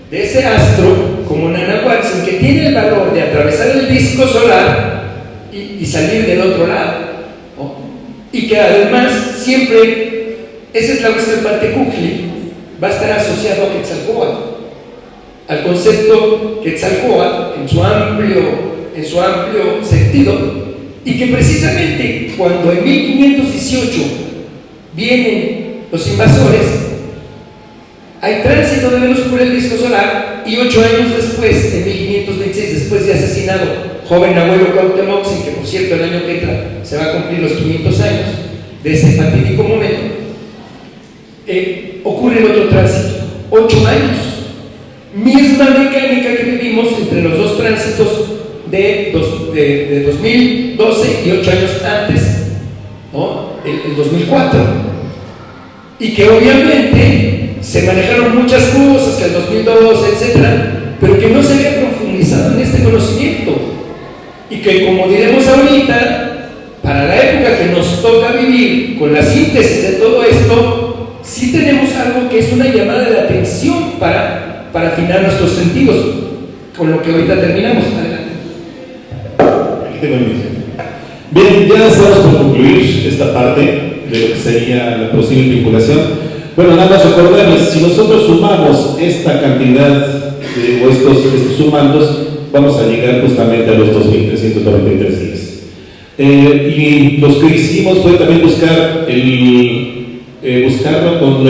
de ese astro como Nanahuatzin, que tiene el valor de atravesar el disco solar y salir del otro lado, ¿no? Y que además siempre ese Tlahuizcalpantecutli va a estar asociado a Quetzalcóatl, al concepto Quetzalcóatl en su amplio sentido, y que precisamente cuando en 1518 vienen los invasores, hay tránsito de Venus por el disco solar, y 8 años después, en 1526, después de asesinado joven abuelo Cuauhtémoc, que por cierto el año que entra se va a cumplir los 500 años de ese fatídico momento, ocurre el otro tránsito, 8 años, misma mecánica que vivimos entre los dos tránsitos de 2012 y 8 años antes, ¿no? El 2004, y que obviamente se manejaron muchas cosas, que el 2012, etcétera, pero que no se había profundizado en este conocimiento, y que, como diremos ahorita, para la época que nos toca vivir, con la síntesis de todo esto, sí tenemos algo que es una llamada de atención para afinar nuestros sentidos, con lo que ahorita terminamos. Adelante. Bien, ya estamos por concluir esta parte. de lo que sería la posible vinculación. Bueno, nada más recordarles, si nosotros sumamos esta cantidad o estos sumandos, vamos a llegar justamente a los 2.393 días. Y lo que hicimos fue también buscarlo con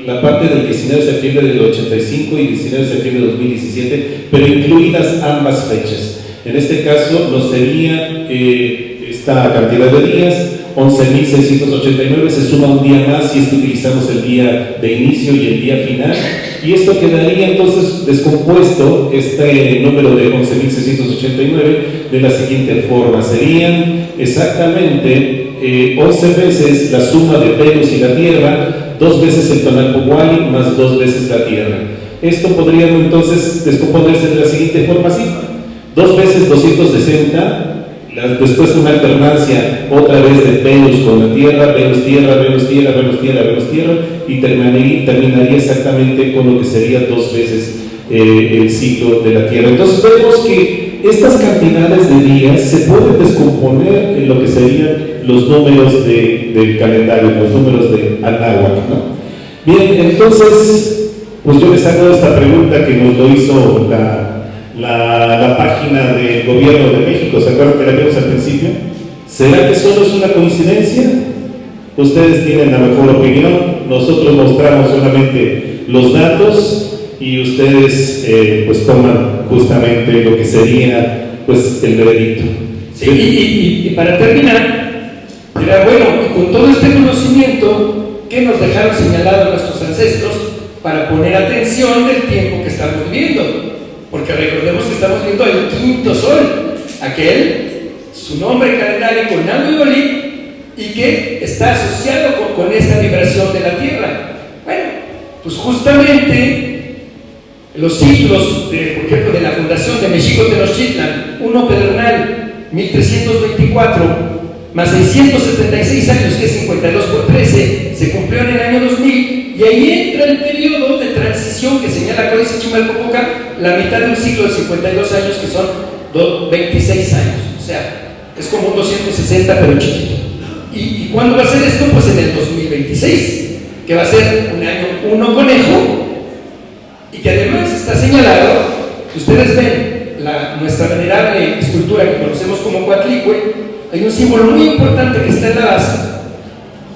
la parte del 19 de septiembre del 85 y 19 de septiembre de 2017, pero incluidas ambas fechas. En este caso nos sería esta cantidad de días, 11.689, se suma un día más si es que utilizamos el día de inicio y el día final, y esto quedaría entonces descompuesto, este número de 11.689, de la siguiente forma: serían exactamente 11 veces la suma de Venus y la Tierra, 2 veces el Tonalpohualli más 2 veces la Tierra. Esto podría entonces descomponerse de la siguiente forma, así: 2 veces 260, después una alternancia otra vez de Venus con la Tierra, Venus, Tierra, Venus, Tierra, Venus, Tierra, Venus, Tierra, y terminaría exactamente con lo que sería 2 veces el ciclo de la Tierra. Entonces vemos que estas cantidades de días se pueden descomponer en lo que serían los números del calendario, los números de Anáhuac, ¿no? Bien, entonces, pues yo les hago esta pregunta que nos lo hizo la página del Gobierno de México. ¿Se acuerdan que la vimos al principio? ¿Será que solo es una coincidencia? Ustedes tienen la mejor opinión, nosotros mostramos solamente los datos y ustedes pues toman justamente lo que sería pues el veredicto. Sí, y para terminar, dirá, bueno, con todo este conocimiento, ¿qué nos dejaron señalados nuestros ancestros para poner atención del tiempo que estamos viviendo? Porque recordemos que estamos viendo el quinto sol, aquel, su nombre calendárico Nahui-Olin, y que está asociado con esta vibración de la Tierra. Bueno, pues justamente los ciclos, por ejemplo, de la fundación de Mexico-Tenochtitlan, 1 Pedernal, 1324, más 676 años, que es 52 por 13, se cumplió en el año 2000, y ahí entra el periodo de transición que señala Códice Chimalpopoca, la mitad de un ciclo de 52 años, que son 26 años, o sea, es como un 260 pero chiquito. ¿Y cuándo va a ser esto? Pues en el 2026, que va a ser un año 1 conejo, y que además está señalado, si ustedes ven nuestra venerable escultura que conocemos como Coatlicue, hay un símbolo muy importante que está en la base,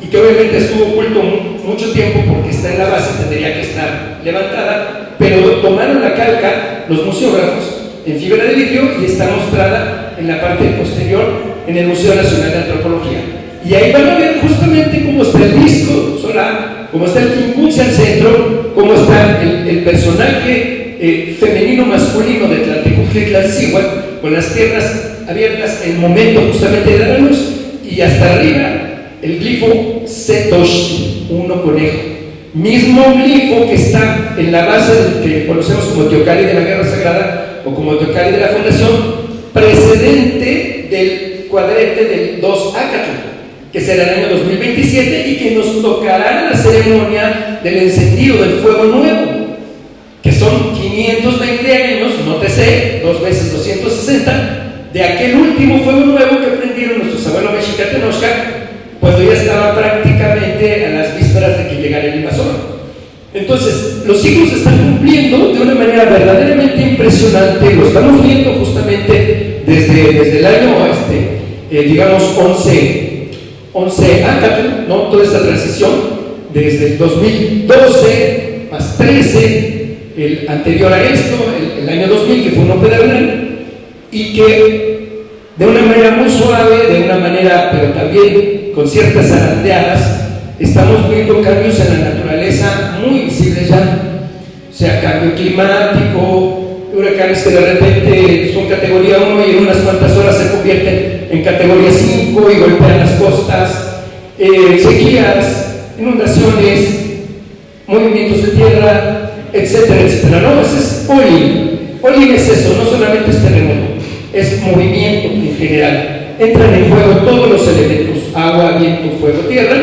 y que obviamente estuvo oculto mucho tiempo porque está en la base, tendría que estar levantada, pero tomaron la calca los museógrafos en fibra de vidrio y está mostrada en la parte posterior en el Museo Nacional de Antropología. Y ahí van a ver justamente cómo está el disco solar, cómo está el quincunce al centro, cómo está el personaje femenino masculino de Tlaltecuhtli-Tlatzíhuatl, con las piernas abiertas en el momento justamente de la luz, y hasta arriba el glifo Setosh, 1 conejo, mismo glifo que está en la base del que conocemos como Teocalli de la Guerra Sagrada o como Teocalli de la Fundación, precedente del cuadrante del 2 Acatl, que será el año 2027 y que nos tocará en la ceremonia del encendido del fuego nuevo, que son 520 años, nótese, 2 veces 260, de aquel último fuego nuevo que prendieron nuestros abuelos Mexica-Tenochtitlan cuando ya estaba prácticamente a las vísperas de que llegara el invasor. Entonces, los ciclos se están cumpliendo de una manera verdaderamente impresionante. Lo estamos viendo justamente desde el año, digamos, 11 Acatl, ¿no? Toda esta transición, desde el 2012 más 13, el anterior a esto, el año 2000, que fue un pedernal, y que de una manera muy suave, de una manera, pero también con ciertas zarandeadas, estamos viendo cambios en la naturaleza muy visibles ya, o sea, cambio climático, huracanes que de repente son categoría 1 y en unas cuantas horas se convierten en categoría 5 y golpean las costas, sequías, inundaciones, movimientos de tierra, etcétera, etcétera. No, ese es Olin. Olin es eso, no solamente es terremoto, es movimiento en general. Entran en juego todos los elementos: agua, viento, fuego, tierra,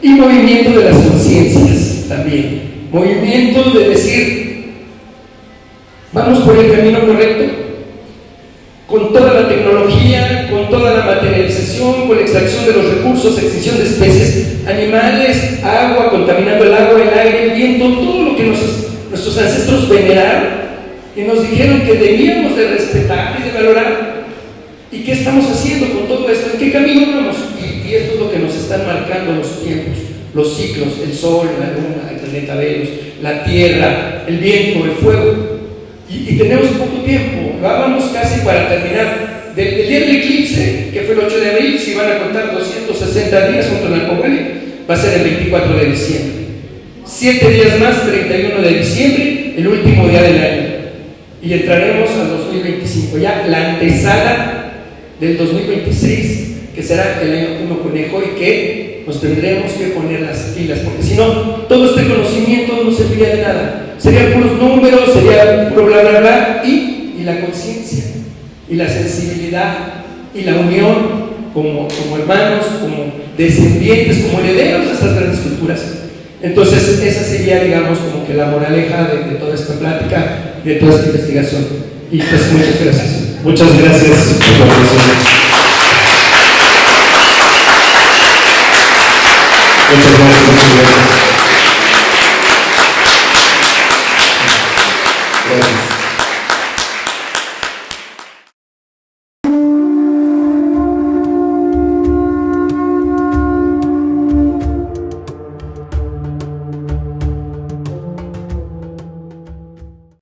y movimiento de las conciencias también. Movimiento de decir, vamos por el camino correcto, con toda la tecnología, con toda la materialización, con la extracción de los recursos, extinción de especies, animales, agua, contaminando el agua, el aire, el viento, todo lo que nuestros ancestros veneraron y nos dijeron que debíamos de respetar y de valorar. ¿Y qué estamos haciendo con todo esto? ¿En qué camino vamos? Y esto es lo que nos están marcando los tiempos, los ciclos, el sol, la luna, el planeta Venus, la tierra, el viento, el fuego. Y tenemos poco tiempo, vamos casi para terminar. Del día del eclipse, que fue el 8 de abril, si van a contar 260 días junto al Alcohol, va a ser el 24 de diciembre. 7 días más, 31 de diciembre, el último día del año. Y entraremos al 2025, ya la antesala del 2026, que será el año 1 conejo, y que nos tendremos que poner las pilas, porque si no, todo este conocimiento no serviría de nada. Serían puros números, sería puro bla bla bla, y la conciencia, y la sensibilidad, y la unión como hermanos, como descendientes, como herederos de estas grandes culturas. Entonces, esa sería, digamos, como que la moraleja de toda esta plática, de toda esta investigación. Y pues muchas gracias. Muchas gracias por la atención. Muchas gracias.